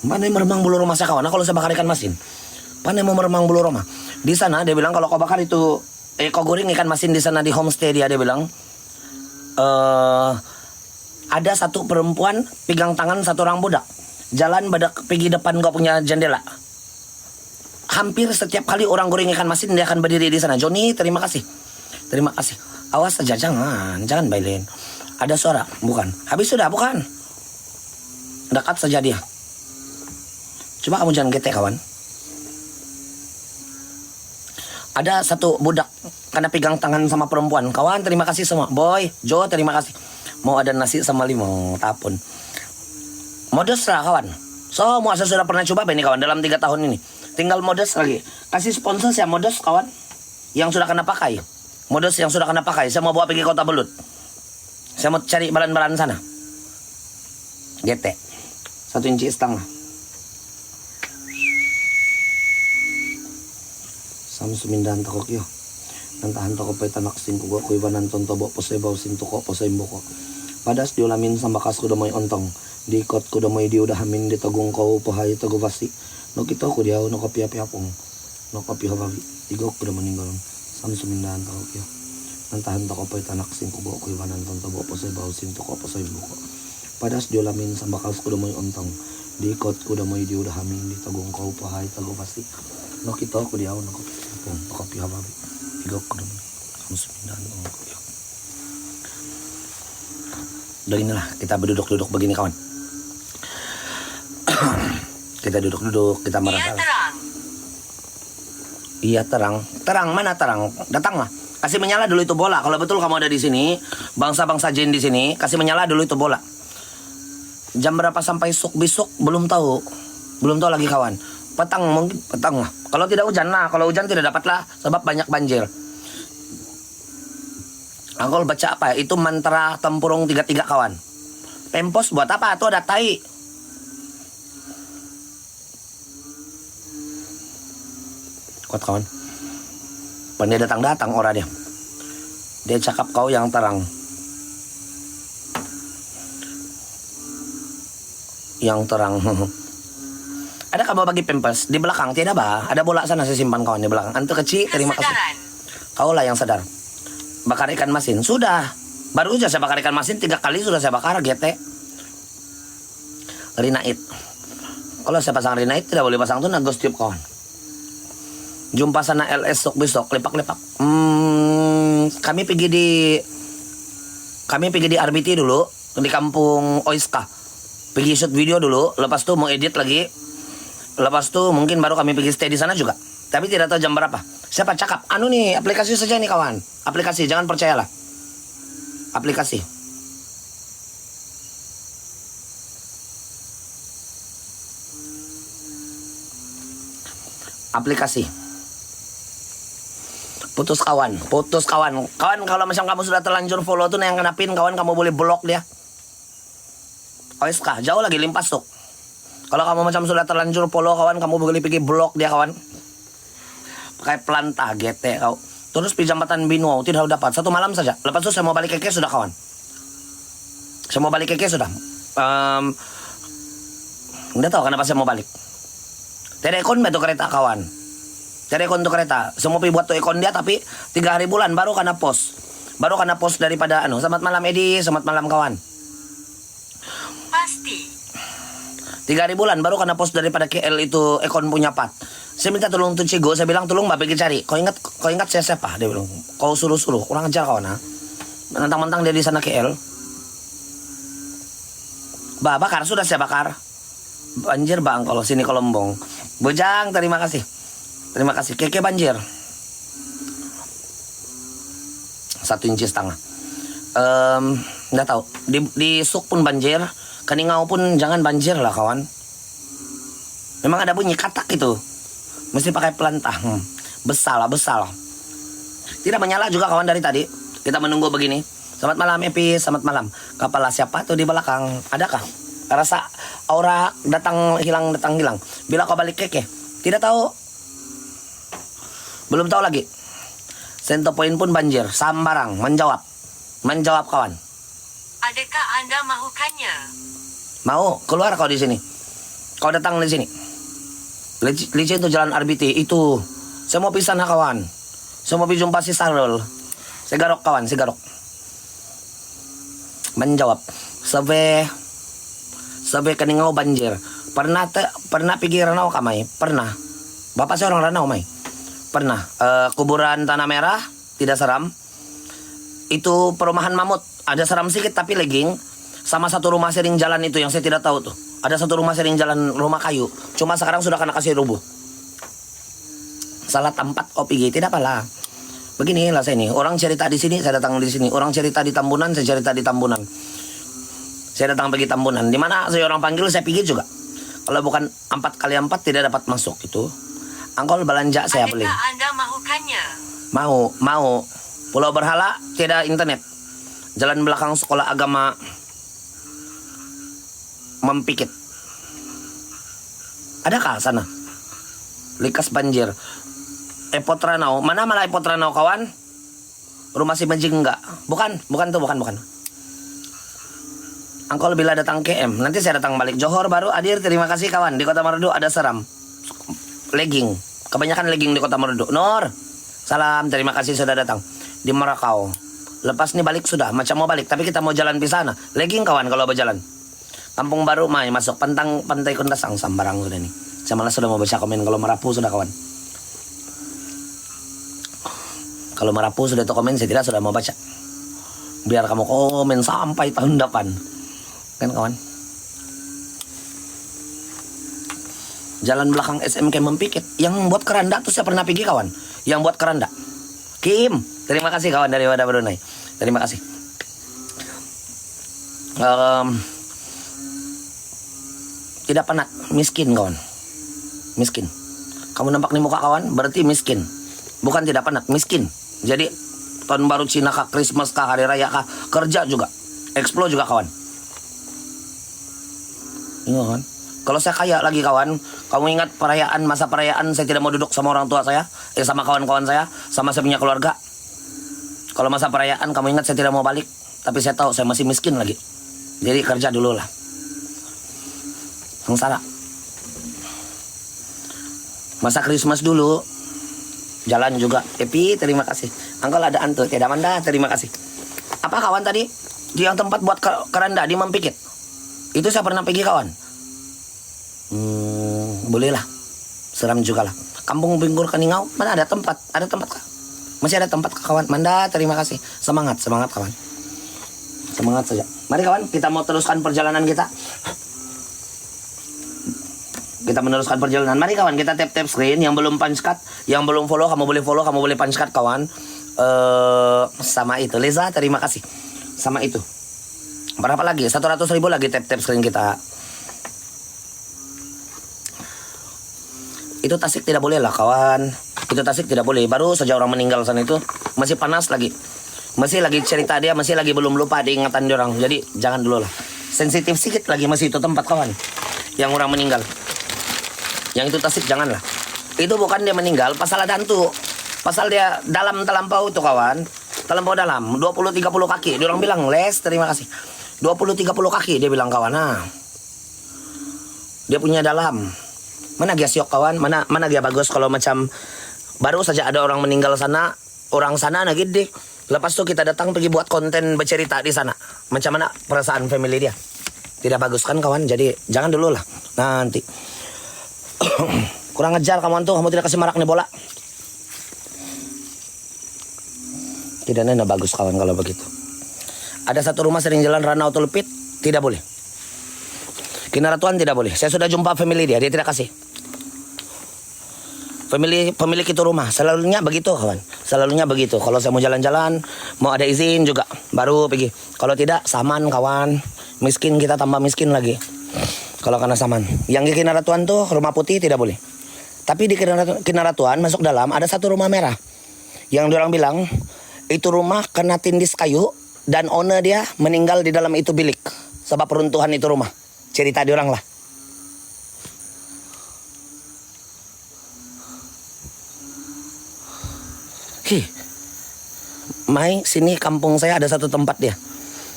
Mana yang meremang bulu rumah saya kawan? Kalau saya bakar ikan masin, mana yang mau meremang bulu rumah? Di sana dia bilang kalau kau bakar itu, kau goreng ikan masin di sana di homestay dia bilang, ada satu perempuan pegang tangan satu orang budak, jalan badak pergi depan kau punya jendela. Hampir setiap kali orang goreng ikan masin dia akan berdiri di sana. Joni, terima kasih. Terima kasih. Awas saja, jangan bailin. Ada suara, bukan. Habis sudah, bukan. Dekat saja dia. Coba kamu jangan getek kawan. Ada satu budak karena pegang tangan sama perempuan. Kawan, terima kasih semua. Boy, Jo, terima kasih. Mau ada nasi sama limau, tapun. Modus lah kawan. Semua saya sudah pernah coba ini kawan dalam 3 tahun ini. Tinggal modus lagi. Kasih sponsor saya modus kawan. Yang sudah kena pakai. Modus yang sudah kena pakai. Saya mau bawa pergi Kota Belut. Saya mau cari balan-balan sana. GT. 1,5 inci. Samsumindahan takok yo. Nantahan toko pay tanak singko go kuy banan tontobo posay baw sintuko posay boko. Padas diulamin sa bakas ko damoy ontong. Diikot ko damoy diudahamin di tagong ko upahay tagubasi. No kito ko diaw no kapiapong. No kapihababi. Igok ko damoy ninggalon. Samsumindahan takok yo. Nantahan toko pay tanak singko go kuy banan tontobo posay baw sintuko posay boko. Padas diulamin sa bakas ko damoy ontong. Diikot ko damoy diudahamin di tagong ko upahay tagubasi. No kita aku di awal no kopi hababi tiga aku dong kamu sembilan udah inilah kita berduduk begini kawan. Kita duduk kita merasa iya terang mana terang datang lah kasih menyala dulu itu bola kalau betul kamu ada di sini bangsa jin di sini kasih menyala dulu itu bola jam berapa sampai besok belum tahu lagi kawan. Petang mungkin petang lah. Kalau tidak hujan lah, kalau hujan tidak dapatlah sebab banyak banjir. Aku baca apa? Itu mantra tempurung 33 kawan. Pempos buat apa? Itu ada tai. Kuat kawan. Pandai datang orang dia. Dia cakap kau yang terang. Yang terang. Ada kamu bagi pempes di belakang tidak bah ada bola sana saya simpan kawan di belakang antu kecil terima kasih kau lah yang sadar bakar ikan masin sudah baru saja saya bakar ikan masin 3 kali sudah saya bakar GT Rinait kalau saya pasang Rinait tidak boleh pasang tuh nagos tiup kawan jumpa sana LS besok lepak kami pergi di RBT dulu di kampung Oiska pergi shoot video dulu lepas tuh mau edit lagi. Lepas itu mungkin baru kami pergi stay di sana juga. Tapi tidak tahu jam berapa. Siapa cakap? Anu nih, aplikasi saja nih kawan. Aplikasi, jangan percayalah. Aplikasi. Aplikasi. Putus kawan. Kawan kalau macam kamu sudah terlanjur follow tuh yang kenapin kawan kamu boleh blok dia. OSK, jauh lagi limpas tuh. Kalau kamu macam sudah terlanjur follow kawan, kamu boleh pergi blok dia kawan. Pakai pelantah GT kau. Terus pijambatan Binuau tidak dapat 1 malam saja. Lepas itu saya mau balik ke sudah kawan. Saya mau balik ke sudah. Nggak tahu kenapa saya mau balik. Terekon betul kereta kawan. Terekon tuh kereta. Saya mau buat tuh ekon dia tapi 3 hari bulan baru kena pos. Baru kena pos daripada anu. Selamat malam Edi, selamat malam kawan. Pasti. 3 hari bulan baru karena pos daripada KL itu ekon punya Pat. Saya minta tolong tuh Cigo, saya bilang tolong mbak pergi cari. Kau ingat saya siapa? Dia bilang kau suruh kurang ajar kawan ha. Mentang-mentang dia di sana KL. Bakar sudah saya bakar. Banjir bang kalau sini Kolombong. Bojang terima kasih. Keke banjir. 1,5 inci. Nggak tahu di Suk pun banjir. Kaningau pun jangan banjir lah kawan. Memang ada bunyi katak itu. Mesti pakai pelantah. Besar. Tidak menyala juga kawan dari tadi. Kita menunggu begini. Selamat malam Epi, selamat malam. Kepala siapa tuh di belakang? Adakah? Rasa aura datang hilang. Bila kau balik keke? Tidak tahu. Belum tahu lagi. Sento Point pun banjir. Sambarang menjawab kawan. Adakah Anda mahukannya? Mau keluar kau di sini. Kau datang di sini. Licin itu jalan RBT itu. Saya mau pisah nah kawan. Saya mau jumpa si Sarul. Segarok kawan. Menjawab. Sabe kaningau banjir. Pernah pergi Ranau kamay? Pernah. Bapak saya orang Ranau may. Pernah. Kuburan Tanah Merah tidak seram. itu perumahan Mamut. Ada seram sedikit tapi legging. Sama satu rumah sering jalan itu yang saya tidak tahu tuh. Ada satu rumah sering jalan rumah kayu. Cuma sekarang sudah kena kasih rubuh. Salah tempat OPG tidak apalah. Beginilah saya ini. Orang cerita di sini, saya datang di sini. Orang cerita di Tambunan, saya cerita di Tambunan. Saya datang pergi Tambunan. Di mana saya orang panggil, saya pergi juga. Kalau bukan 4x4 tidak dapat masuk itu. Angkol belanja saya beli. Adakah Anda mahukannya? Mau. Pulau Berhala tidak internet. Jalan belakang sekolah agama Mempikit. Adakah sana? Likas banjir. Epot Ranau. Mana malah Epot Ranau kawan? Rumah si Majing enggak? Bukan. Angkol bila datang KM. Nanti saya datang balik Johor baru hadir. Terima kasih kawan. Di Kota Merdu ada seram. Legging. Kebanyakan legging di Kota Merdu. Nur. Salam. Terima kasih sudah datang. Di Merakau. Lepas nih balik sudah. Macam mau balik. Tapi kita mau jalan di sana. Legging kawan kalau berjalan. Kampung Baru Mai masuk Pantai Kundasang Sambarang sudah nih. Saya malah sudah mau baca komen kalau Merapu sudah kawan. Kalau Merapu sudah itu komen, saya tidak sudah mau baca. Biar kamu komen sampai tahun depan. Kan kawan? Jalan belakang SMK Mempikit. Yang buat keranda tuh saya pernah pergi kawan. Yang buat keranda. Kim, terima kasih kawan dari Wadah Brunei. Terima kasih. Tidak penat, miskin kawan. Miskin. Kamu nampak nih muka kawan, berarti miskin. Bukan tidak penat, miskin. Jadi tahun baru Cina kah, Christmas kah, hari raya kah, kerja juga. Explore juga kawan. Iya kan? Kalau saya kaya lagi kawan, kamu ingat perayaan, masa perayaan saya tidak mau duduk sama orang tua saya, sama kawan-kawan saya, sama saya punya keluarga. Kalau masa perayaan kamu ingat saya tidak mau balik, tapi saya tahu saya masih miskin lagi. Jadi kerja dulu lah. Sengsara. Masa Christmas dulu jalan juga. Epi, terima kasih. Angkol ada antu, tidak Manda, terima kasih. Apa kawan tadi? Di yang tempat buat keranda di Mempikit. Itu saya pernah pergi kawan. Bolehlah. Seram juga lah. Kampung Bingkur Kaningau, mana ada tempat? Ada tempat kah? Masih ada tempat kah, kawan? Manda, terima kasih. Semangat kawan. Semangat saja. Mari kawan, kita mau teruskan perjalanan kita. Kita meneruskan perjalanan. Mari kawan, kita tap screen. Yang belum punch card, yang belum follow, kamu boleh punch card kawan. Sama itu. Leza, terima kasih. Sama itu. Berapa lagi? 100.000 lagi tap screen kita. Itu Tasik tidak boleh lah kawan. Itu Tasik tidak boleh. Baru saja orang meninggal sana itu. Masih panas lagi. Masih lagi cerita dia, masih lagi belum lupa diingatan dia orang. Jadi jangan dulu lah. Sensitif sedikit lagi masih itu tempat kawan. Yang orang meninggal. Yang itu Tasik janganlah. Itu bukan dia meninggal, pasal ada hantu. Pasal dia dalam terlampau itu kawan. Terlampau dalam, 20-30 kaki. Dia orang bilang, Les, terima kasih. 20-30 kaki dia bilang kawan. Nah. Dia punya dalam. Mana dia siok kawan? Mana dia bagus kalau macam baru saja ada orang meninggal sana, orang sana nah gede. Lepas itu kita datang pergi buat konten bercerita di sana. Macam mana perasaan family dia? Tidak bagus kan kawan? Jadi jangan dulu lah. Nanti. Kurang ajar kamu tuh, kamu tidak kasih marak nih bola. Tidak nena bagus kawan kalau begitu. Ada satu rumah sering jalan Ranau Tulpit, tidak boleh. Kinaratuan tidak boleh. Saya sudah jumpa family dia tidak kasih. Pemilik itu rumah selalunya begitu kawan. Selalunya begitu. Kalau saya mau jalan-jalan, mau ada izin juga, baru pergi. Kalau tidak saman kawan. Miskin kita tambah miskin lagi. Kalau kena saman. Yang di Kinaratuan tuh rumah putih tidak boleh. Tapi di Kinaratuan masuk dalam ada satu rumah merah. Yang diorang bilang itu rumah kena tindis kayu dan owner dia meninggal di dalam itu bilik sebab peruntuhan itu rumah. Cerita diorang lah. Mai sini kampung saya ada satu tempat dia.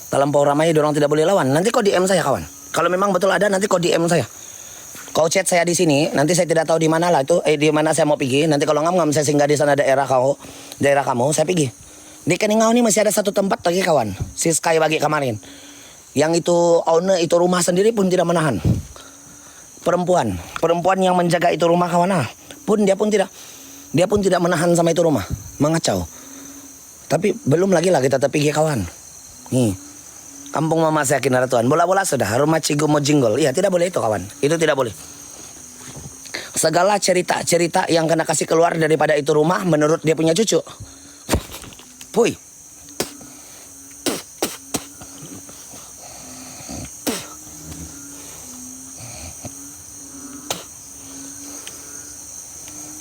Terlampau ramai diorang tidak boleh lawan. Nanti kau DM saya kawan. Kalau memang betul ada nanti kau DM saya. Kau chat saya di sini, nanti saya tidak tahu di mana lah itu, di mana saya mau pergi. Nanti kalau ngam saya singgah di sana daerah kamu, saya pergi. Di Keningau ini masih ada satu tempat lagi kawan. Si Sky bagi kemarin. Yang itu owner itu rumah sendiri pun tidak menahan. Perempuan yang menjaga itu rumah kawan dia pun tidak menahan sama itu rumah, mengacau. Tapi belum lagi lah kita pergi kawan. Nih, kampung mama saya Kinaratuan. Bola-bola sudah, rumah Cigo Mojinggol. Iya, tidak boleh itu kawan. Itu tidak boleh. Segala cerita-cerita yang kena kasih keluar daripada itu rumah menurut dia punya cucu. Puy.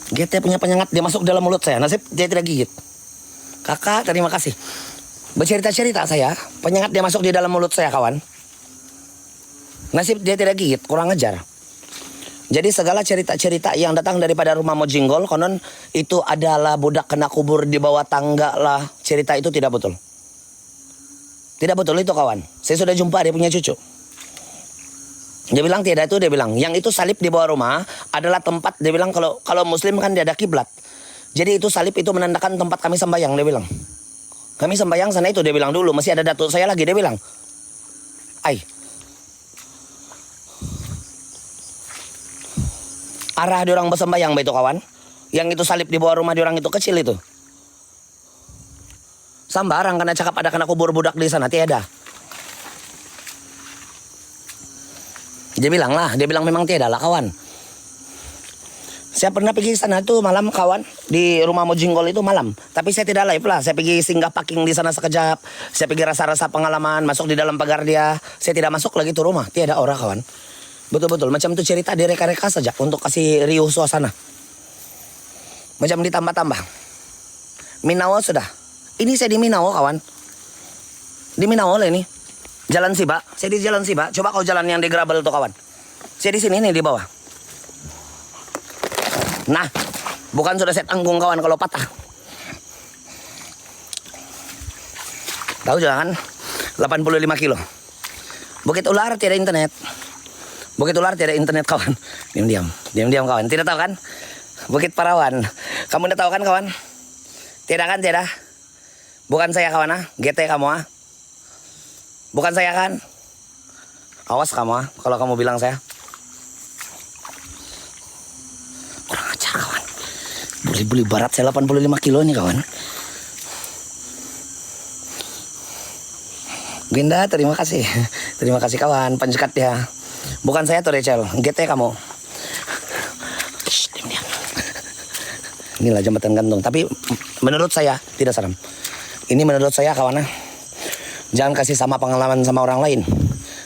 GT punya penyengat, dia masuk dalam mulut saya. Nasib dia tidak gigit. Kakak, terima kasih. Bercerita-cerita saya, penyengat dia masuk di dalam mulut saya, kawan. Nasib dia tidak gigit, kurang ajar. Jadi segala cerita-cerita yang datang daripada rumah Mojinggol, konon itu adalah budak kena kubur di bawah tangga lah. Cerita itu tidak betul. Tidak betul itu, kawan. Saya sudah jumpa dia punya cucu. Dia bilang tidak itu, dia bilang yang itu salib di bawah rumah adalah tempat, dia bilang kalau muslim kan dia ada kiblat. Jadi itu salib itu menandakan tempat kami sembahyang, dia bilang. Kami sembahyang sana itu, dia bilang dulu masih ada datuk saya lagi, dia bilang. Ai. Arah diorang bersembahyang begitu kawan. Yang itu salib di bawah rumah diorang itu kecil itu. Sambarang kena cakap ada kena kubur budak di sana, tiada. Dia bilang memang tiada lah kawan. Saya pernah pergi sana tuh malam kawan, di rumah Mojinggol itu malam. Tapi saya tidak live lah, saya pergi singgah parking di sana sekejap. Saya pergi rasa-rasa pengalaman, masuk di dalam pagar dia. Saya tidak masuk lagi tuh rumah, tiada orang kawan. Betul-betul, macam itu cerita direka-reka saja untuk kasih riuh suasana. Macam ditambah-tambah. Minawo sudah. Ini saya di Minawo kawan. Di Minawo lah ini. Jalan Siba, saya di Jalan Siba. Coba kau jalan yang di gravel tuh kawan. Saya di sini nih di bawah. Nah, bukan sudah saya tanggung kawan kalau patah. Tahu jangan 85 kilo. Bukit Ular tiada internet. Bukit Ular tiada internet kawan. Diam-diam kawan. Tidak tahu kan? Bukit Parawan. Kamu udah tahu kan kawan? Tidak kan, tidak. Bukan saya kawan ah. GT kamu ah. Bukan saya kan? Awas kamu ah, kalau kamu bilang saya. Kurang ajar kawan. Beli barat saya 85 kilo nih kawan. Ginda, terima kasih. Terima kasih kawan, penjekat ya. Bukan saya tuh Rachel, GT kamu. Shh, diam. Inilah jembatan gantung, tapi menurut saya tidak serem. Ini menurut saya kawan ah. Jangan kasih sama pengalaman sama orang lain.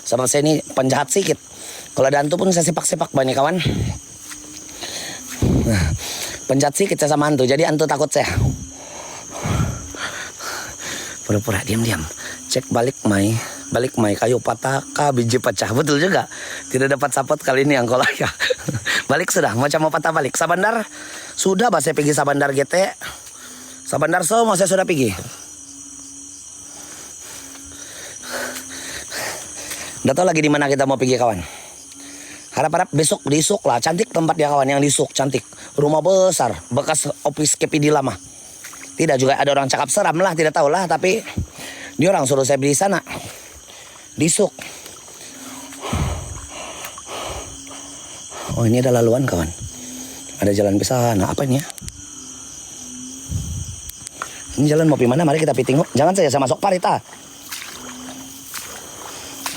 Sebab saya ini penjahat sikit. Kalau ada hantu pun saya sepak-sepak banyak kawan. Nah, penjahat sikit saya sama hantu. Jadi hantu takut saya. Pura-pura diam-diam. Cek balik mai kayu patah kah biji pecah. Betul juga. Tidak dapat support kali ini Angkola ya. Balik sudah. Macam mau patah balik. Sabandar sudah bah saya pergi Sabandar GT. Sabandar semua saya sudah pergi. Udah tahu lagi di mana kita mau pergi kawan. Harap-harap besok di Isuk lah, cantik tempat dia kawan yang di Isuk, cantik. Rumah besar, bekas office KPD lama. Tidak juga ada orang cakap seram lah, tidak tahu lah, tapi dia orang suruh saya beli sana. Di Isuk. Oh, ini ada laluan kawan. Ada jalan ke sana, apa ini ya? Ini jalan mau pergi mana? Mari kita pergi tengok. Jangan saya masuk parit ah.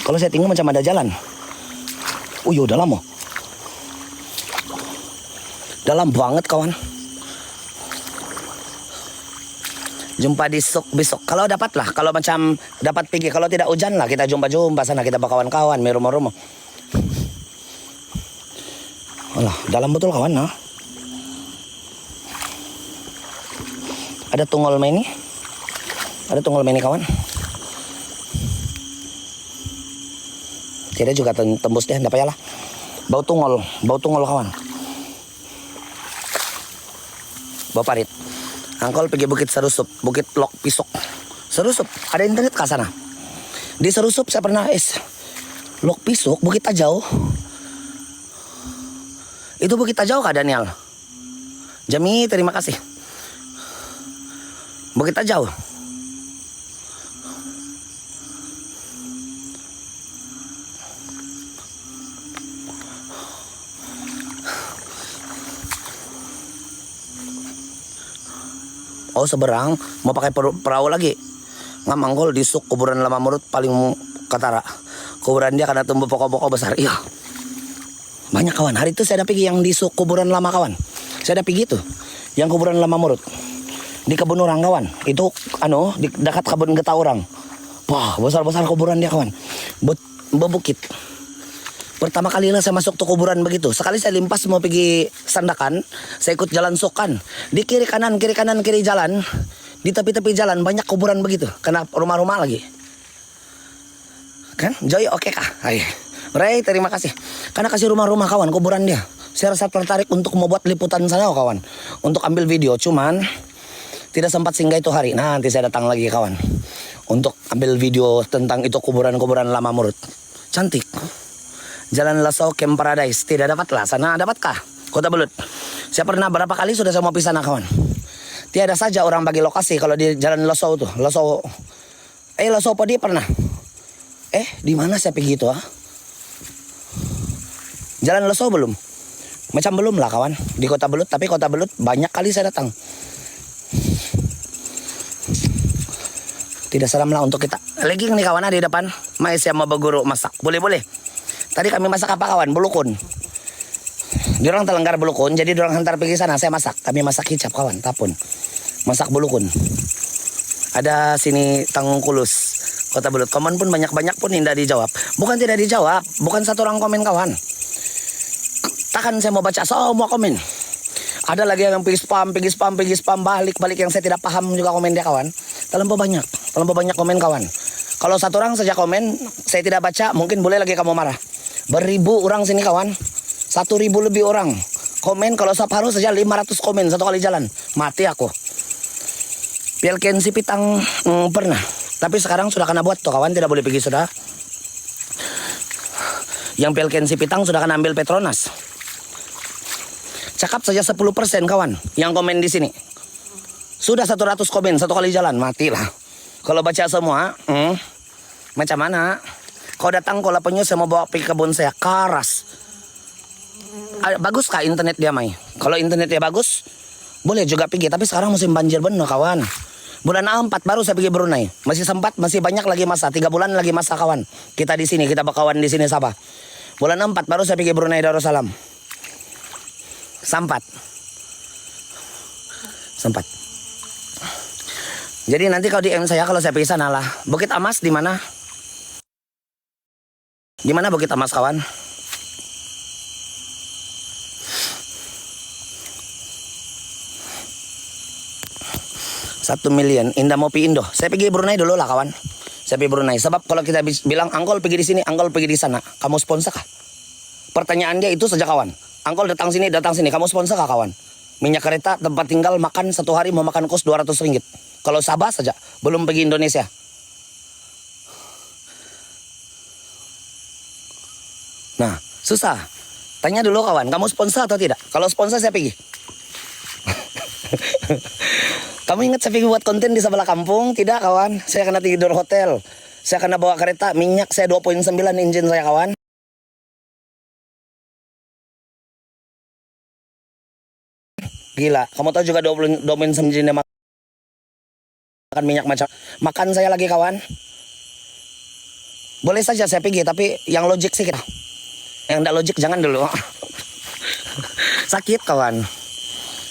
Kalau saya tengok macam ada jalan. Oh iya dalam oh. Dalam banget kawan. Jumpa di Isuk besok. Kalau dapat lah. Kalau macam dapat pergi. Kalau tidak hujan lah kita jumpa-jumpa sana. Kita berkawan-kawan. Rumah-rumah. Alah, dalam betul kawan nah. Ada tunggal main ini. Ada tunggal main ini kawan. Tidak juga tembus deh, enggak payahlah. Bau tungol kawan. Bau parit. Angkol pergi Bukit Serusup, Bukit Lok Pisok. Serusup, ada internet ke sana. Di Serusup saya pernah Lok Pisok, Bukit Tajau. Itu Bukit Tajau kah Daniel? Jami, terima kasih. Bukit Tajau. Oh seberang, mau pakai perahu lagi. Ngamangkol di suk kuburan lama murut paling katara. Kuburan dia karena tumbuh pokok-pokok besar. Iya. Banyak kawan. Hari itu saya ada pergi yang di suk kuburan lama kawan. Saya ada pergi tuh. Yang kuburan lama murut. Di kebun orang kawan. Itu di dekat kebun getah orang. Wah, besar-besar kuburan dia kawan. Bebukit. Pertama kali lah saya masuk tuh kuburan begitu. Sekali saya limpas mau pergi Sandakan, saya ikut jalan Sokan. Di kiri kanan kiri jalan, di tepi-tepi jalan banyak kuburan begitu. Kena rumah-rumah lagi. Kan? Joy oke kah? Hai. Ray, terima kasih. Karena kasih rumah-rumah kawan kuburan dia. Saya rasa tertarik untuk membuat liputan sana kawan. Untuk ambil video, cuman tidak sempat singgah itu hari. Nah, nanti saya datang lagi kawan. Untuk ambil video tentang itu kuburan-kuburan lama murut. Cantik. Jalan Lesau Camp Paradise. Tidak dapat lah. Sana dapatkah? Kota Belut. Saya pernah berapa kali sudah saya mau pisah kawan. Tiada saja orang bagi lokasi kalau di Jalan Lesau tuh. Lesau. Lesau apa dia pernah? Di mana saya pergi itu Jalan Lesau belum? Macam belum lah kawan. Di Kota Belut. Tapi Kota Belut banyak kali saya datang. Tidak seram lah untuk kita. Lagi nih kawan di depan. Mai saya mau berguru masak. Boleh-boleh. Tadi kami masak apa kawan? Bulukun. Diorang telenggar bulukun. Jadi diorang hantar pergi sana. Saya masak. Kami masak kicap kawan. Tapun. Masak bulukun. Ada sini Tangung Kulus. Kota Belut. Komen pun banyak-banyak pun tidak dijawab. Bukan tidak dijawab. Bukan satu orang komen kawan. Takkan saya mau baca semua komen. Ada lagi yang pergi spam. Balik yang saya tidak paham juga komen dia kawan. Terlampau banyak komen kawan. Kalau satu orang saja komen, saya tidak baca, mungkin boleh lagi kamu marah. Beribu orang sini kawan. 1.000 lebih orang. Komen kalau separuh saja 500 komen satu kali jalan. Mati aku. Pelken Sipitang pernah. Tapi sekarang sudah kena buat tuh kawan, tidak boleh pergi sudah. Yang Pelken Sipitang sudah kena ambil Petronas. Cakap saja 10% kawan yang komen di sini. Sudah 100 komen satu kali jalan, matilah. Kalau baca semua, macam mana? Kau datang kalau penyu saya mau bawa pergi kebun saya, Karas. Bagus kah internet dia Mai? Kalau internet dia bagus, boleh juga pergi. Tapi sekarang musim banjir benar kawan. Bulan 4 baru saya pergi Brunei. Masih sempat, masih banyak lagi masa. 3 bulan lagi masa kawan. Kita di sini, kita berkawan di sini Sabah. Bulan 4 baru saya pergi Brunei Darussalam. Sempat. Jadi nanti kalau DM saya kalau saya pergi sana lah. Bukit Amas di mana? Di mana Bukit Amas kawan? 1 million. Indah mau pi Indo. Saya pergi Brunei dulu lah kawan. Saya pergi Brunei. Sebab kalau kita bilang Angkol pergi di sini, Angkol pergi di sana, kamu sponsor kah? Pertanyaan dia itu saja kawan. Angkol datang sini, kamu sponsor kah kawan? Minyak kereta, tempat tinggal, makan satu hari mau makan kos 200 ringgit. Kalau Sabah saja, belum pergi Indonesia. Nah, susah. Tanya dulu kawan, kamu sponsor atau tidak? Kalau sponsor saya pergi. Kamu ingat saya pergi buat konten di sebelah kampung? Tidak kawan, saya kena tidur hotel. Saya kena bawa kereta, minyak saya 2.9 engine saya kawan. Gila, kamu tahu juga 2.9 engine dia makan minyak macam. Makan saya lagi kawan. Boleh saja saya pergi, tapi yang logik sih kita. Yang enggak logik jangan dulu. Sakit kawan.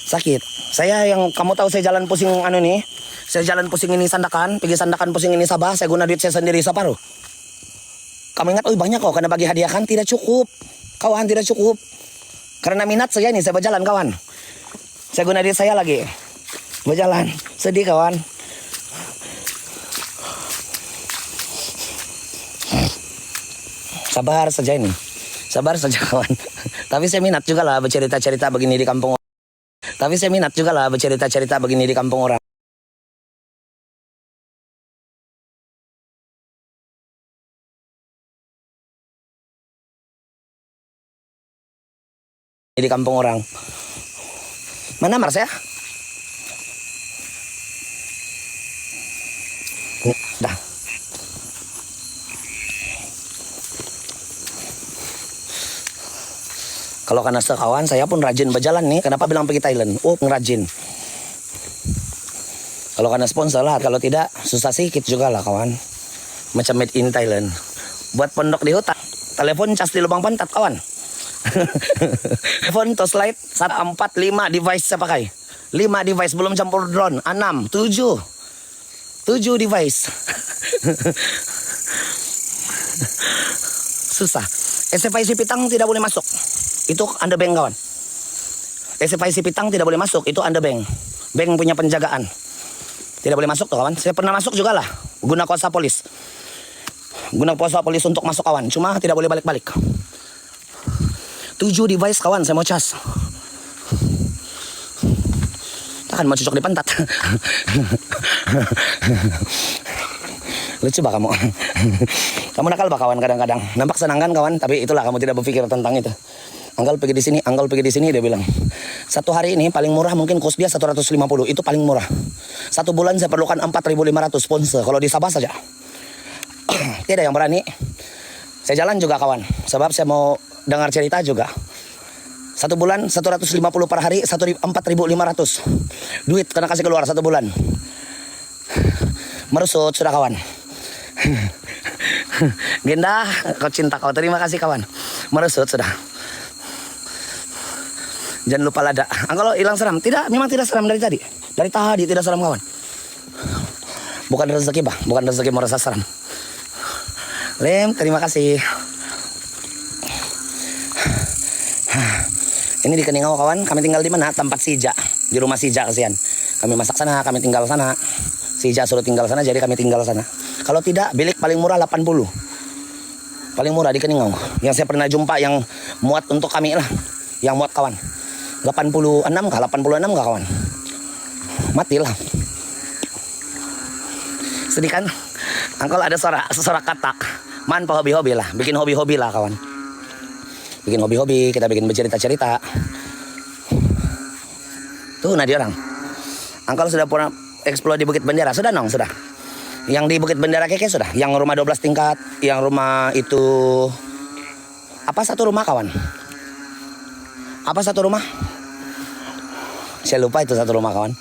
Sakit. Saya yang kamu tahu saya jalan pusing nih. Saya jalan pusing ini Sandakan, pergi Sandakan pusing ini Sabah, saya guna duit saya sendiri separuh. Kamu ingat, banyak kok karena bagi hadiah kan tidak cukup. Kawan tidak cukup. Karena minat saya ini saya berjalan kawan. Saya guna duit saya lagi. Berjalan. Sedih kawan. Sabar saja ini. Sabar saja kawan. Tapi saya minat juga lah bercerita-cerita begini di kampung. Tapi saya minat juga lah bercerita-cerita begini di kampung orang. Di kampung orang. Mana Mars ya? Dah. Kalau karena sekawan saya pun rajin berjalan nih. Kenapa bilang pergi Thailand? Oh, ngerajin. Kalau karena sponsor lah, kalau tidak susah sikit juga lah kawan. Macam made in Thailand. Buat pondok di hutan, telepon cas di lubang pantat kawan. Telepon Toslight 4 5 device saya pakai. 5 device belum campur drone. 6 7 device. Susah. SFIC Pitang tidak boleh masuk. Itu underbank kawan. SFIC Pitang tidak boleh masuk. Itu underbank. Bank punya penjagaan. Tidak boleh masuk tuh kawan. Saya pernah masuk juga lah. Guna kuasa polis. Guna kuasa polis untuk masuk kawan. Cuma tidak boleh balik-balik. 7 device kawan saya mau cas. Takkan mau cocok di pantat. Lucu bah kamu. Kamu nakal bah kawan kadang-kadang. Nampak senang kan kawan, tapi itulah kamu tidak berpikir tentang itu. Anggal pergi di sini, Anggal pergi di sini, dia bilang. Satu hari ini paling murah mungkin kos dia 150, itu paling murah. Satu bulan saya perlukan 4.500 sponsor kalau di Sabah saja. Tidak yang berani. Saya jalan juga kawan, sebab saya mau dengar cerita juga. Satu bulan 150 per hari, 4.500. Duit kena kasih keluar satu bulan. Merusut sudah kawan. Genda, kau cinta kau, terima kasih kawan. Merusut sudah. Jangan lupa lada. Kalau hilang seram, tidak, memang tidak seram dari tadi. Dari tadi tidak seram kawan. Bukan rezeki bah, bukan rezeki merasa seram. Lem, terima kasih. Ini di Keningau kawan, kami tinggal di mana? Tempat Sija, di rumah Sija kasihan. Kami masak sana, kami tinggal sana. Sija suruh tinggal sana, jadi kami tinggal sana. Kalau tidak, bilik paling murah 80. Paling murah di Keningau. Yang saya pernah jumpa yang muat untuk kami lah. Yang muat kawan. 86 kah? 86 kah kawan? Matilah. Sedih kan? Kalau ada suara katak. Man pa hobi-hobi lah. Bikin hobi-hobi lah kawan. Bikin hobi-hobi, kita bikin bercerita-cerita. Tuh nah dia orang. Angkal sudah pernah explore di Bukit Bendera, sudah nong, sudah. Yang di Bukit Bendera keke sudah, yang rumah 12 tingkat, yang rumah itu apa satu rumah kawan? Apa satu rumah? Saya lupa itu satu rumah kawan.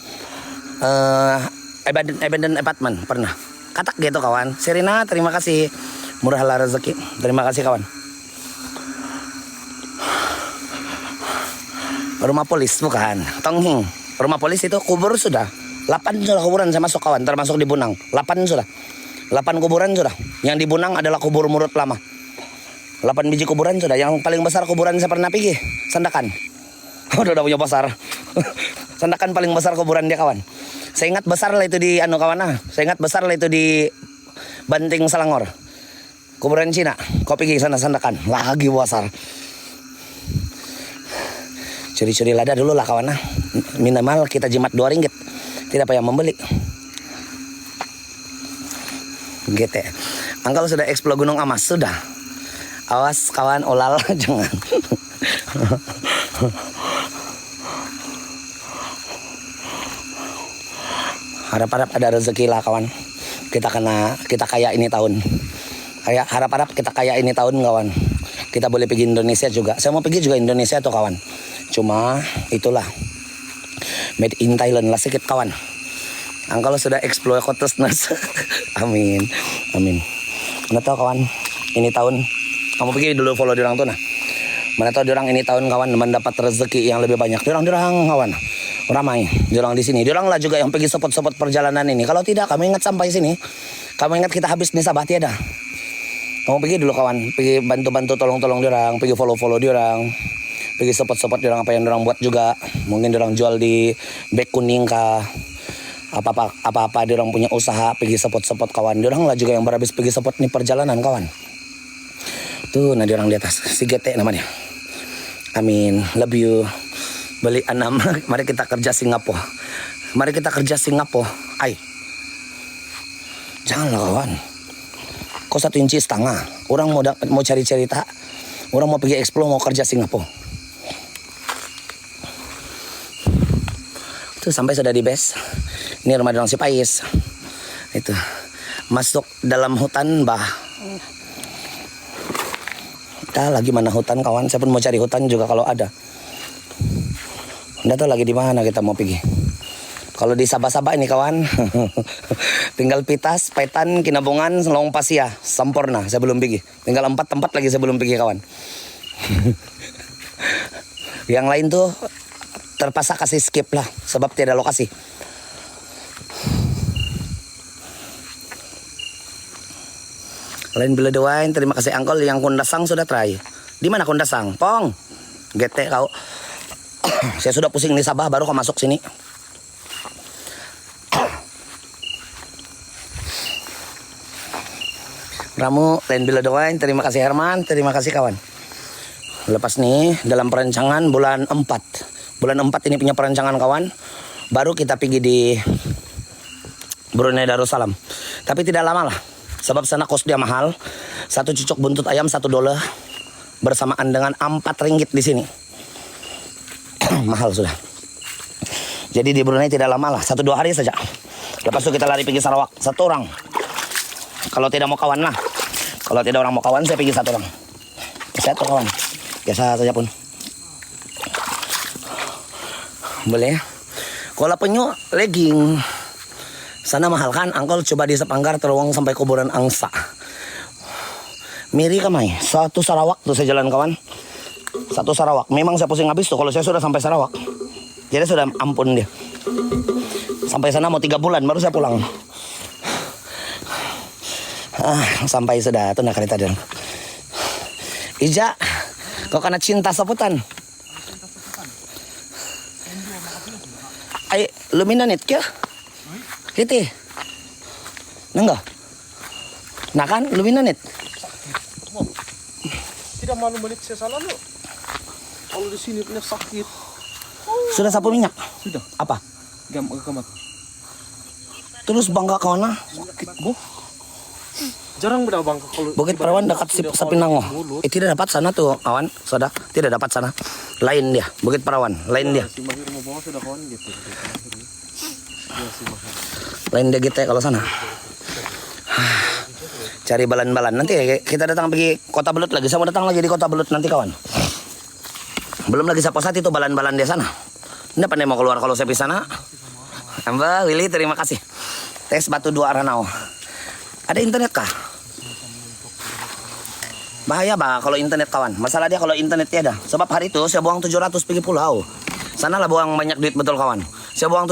Abandoned apartment pernah. Katak gitu kawan. Serina, terima kasih. Murahlah rezeki. Terima kasih kawan. Rumah polis bukan, Tonghing. Rumah polis itu kubur sudah. 8 sudah kuburan saya masuk kawan, termasuk di Bunang. 8 sudah. 8 kuburan sudah. Yang di Bunang adalah kubur Murut lama. 8 biji kuburan sudah. Yang paling besar kuburan saya pernah pergi, Sandakan. Udah punya besar. Sandakan paling besar kuburan dia kawan. Saya ingat besar lah itu di kawan ah. Saya ingat besar lah itu di Banting Selangor. Kuburan Cina. Kau pergi sana Sandakan. Lagi besar. Curi-curi lada dulu lah kawan. Minimal kita jimat 2 ringgit. Tidak payah membeli. GT. Angkal sudah explore Gunung Amas. Sudah. Awas kawan, olal. Jangan. Harap-harap ada rezeki lah kawan. Kita kaya ini tahun. Harap-harap kita kaya ini tahun kawan. Kita boleh pergi Indonesia juga. Saya mau pergi juga Indonesia tuh kawan. Cuma itulah made in Thailand lah sedikit kawan. Angkal sudah explore Kotusnas. Amin. Amin. Mana tahu kawan, ini tahun kamu pergi dulu follow diorang tuh nah. Mana tahu diorang ini tahun kawan mendapat rezeki yang lebih banyak. Diorang kawan. Ramai diorang di sini. Diorang lah juga yang pergi support perjalanan ini. Kalau tidak kami ingat sampai sini. Kamu ingat kita habis di Sabah tiada. Kamu pergi dulu kawan, pergi bantu-bantu tolong-tolong diorang, pergi follow diorang. Pergi support diorang apa yang diorang buat juga. Mungkin diorang jual di bag kuning kah. Apa-apa diorang punya usaha, pergi support kawan. Diorang lah juga yang berhabis pergi support nih perjalanan kawan. Tuh nah diorang di atas. Si GT namanya. Amin. Love you. Beli 6. Mari kita kerja Singapura. Mari kita kerja Singapura. Ay. Janganlah kawan. Kok 1,5 inci. Orang mau cari cerita. Orang mau pergi explore, mau kerja Singapura. Tuh sampai sudah di base. Ini rumah dorang si Pais. Itu. Masuk dalam hutan bah. Kita lagi mana hutan kawan. Saya pun mau cari hutan juga kalau ada. Nggak tahu lagi di mana kita mau pergi. Kalau di Sabah-Sabah ini kawan, tinggal Pitas, Paitan, Kinabungan, Long Pasir, sempurna. Saya belum pergi. Tinggal 4 tempat lagi saya belum pergi kawan. Yang lain tuh terpaksa kasih skip lah, sebab tiada lokasi. Lain bila doain, terima kasih Angkol. Yang Kundasang sudah try. Di mana Kundasang? Pong, GT kau. Saya sudah pusing di Sabah, baru kau masuk sini. Ramu, lain bila doain, terima kasih Herman, terima kasih kawan. Lepas nih, dalam perancangan bulan 4. Bulan 4 ini punya perancangan kawan. Baru kita pergi di Brunei Darussalam. Tapi tidak lama lah. Sebab sana kos dia mahal. 1 cucuk buntut ayam $1. Bersamaan dengan 4 ringgit di sini. Mahal sudah. Jadi di Brunei tidak lama lah. 1-2 hari saja. Lepas itu kita lari pergi Sarawak. 1 orang. Kalau tidak mau kawan lah. Kalau tidak orang mau kawan, saya pergi 1 orang. Saya tuh kawan. Biasa saja pun. Boleh ya. Kalau penyu legging. Sana mahal kan? Angkol coba di Sepanggar teruang sampai kuburan angsa. Miri kamai. 1 Sarawak tuh saya jalan kawan. 1 Sarawak. Memang saya pusing habis tuh kalau saya sudah sampai Sarawak. Jadi sudah ampun dia. Sampai sana mau 3 bulan baru saya pulang. Sampai sudah tuh nak kereta dan. Ija, kau kena cinta saputan. Ay, luminanit kya? Hiti. Nengga. Nah kan, luminanit. Tidak malu menit saya salah lo. Kalau di sini punya sakit. Sudah sapu minyak? Sudah. Apa? Gamat. Terus bangga kawana? Sakit boh. Jarang beda bang kalau Bukit Perawan dekat Sapinango. Tidak dapat sana tuh kawan, saudara. Tidak dapat sana. Lain dia, Bukit Perawan. Lain dia. Si Mahir mau bawa sudah kawan gitu. Lain dia gitu ya kalau sana. Cari balan-balan. Nanti kita datang pergi Kota Belut lagi. Saya mau datang lagi di Kota Belut nanti kawan. Belum lagi saya posat itu balan-balan dia sana. Ini pandai mau keluar kalau saya di sana. Mbak Willy terima kasih. Tes Batu 2 Aranau. Ada internet kah? Bahaya bah kalau internet kawan. Masalah dia kalau internet tiada. Sebab hari itu saya buang 700 pergi pulau. Sana lah buang banyak duit betul kawan. Saya buang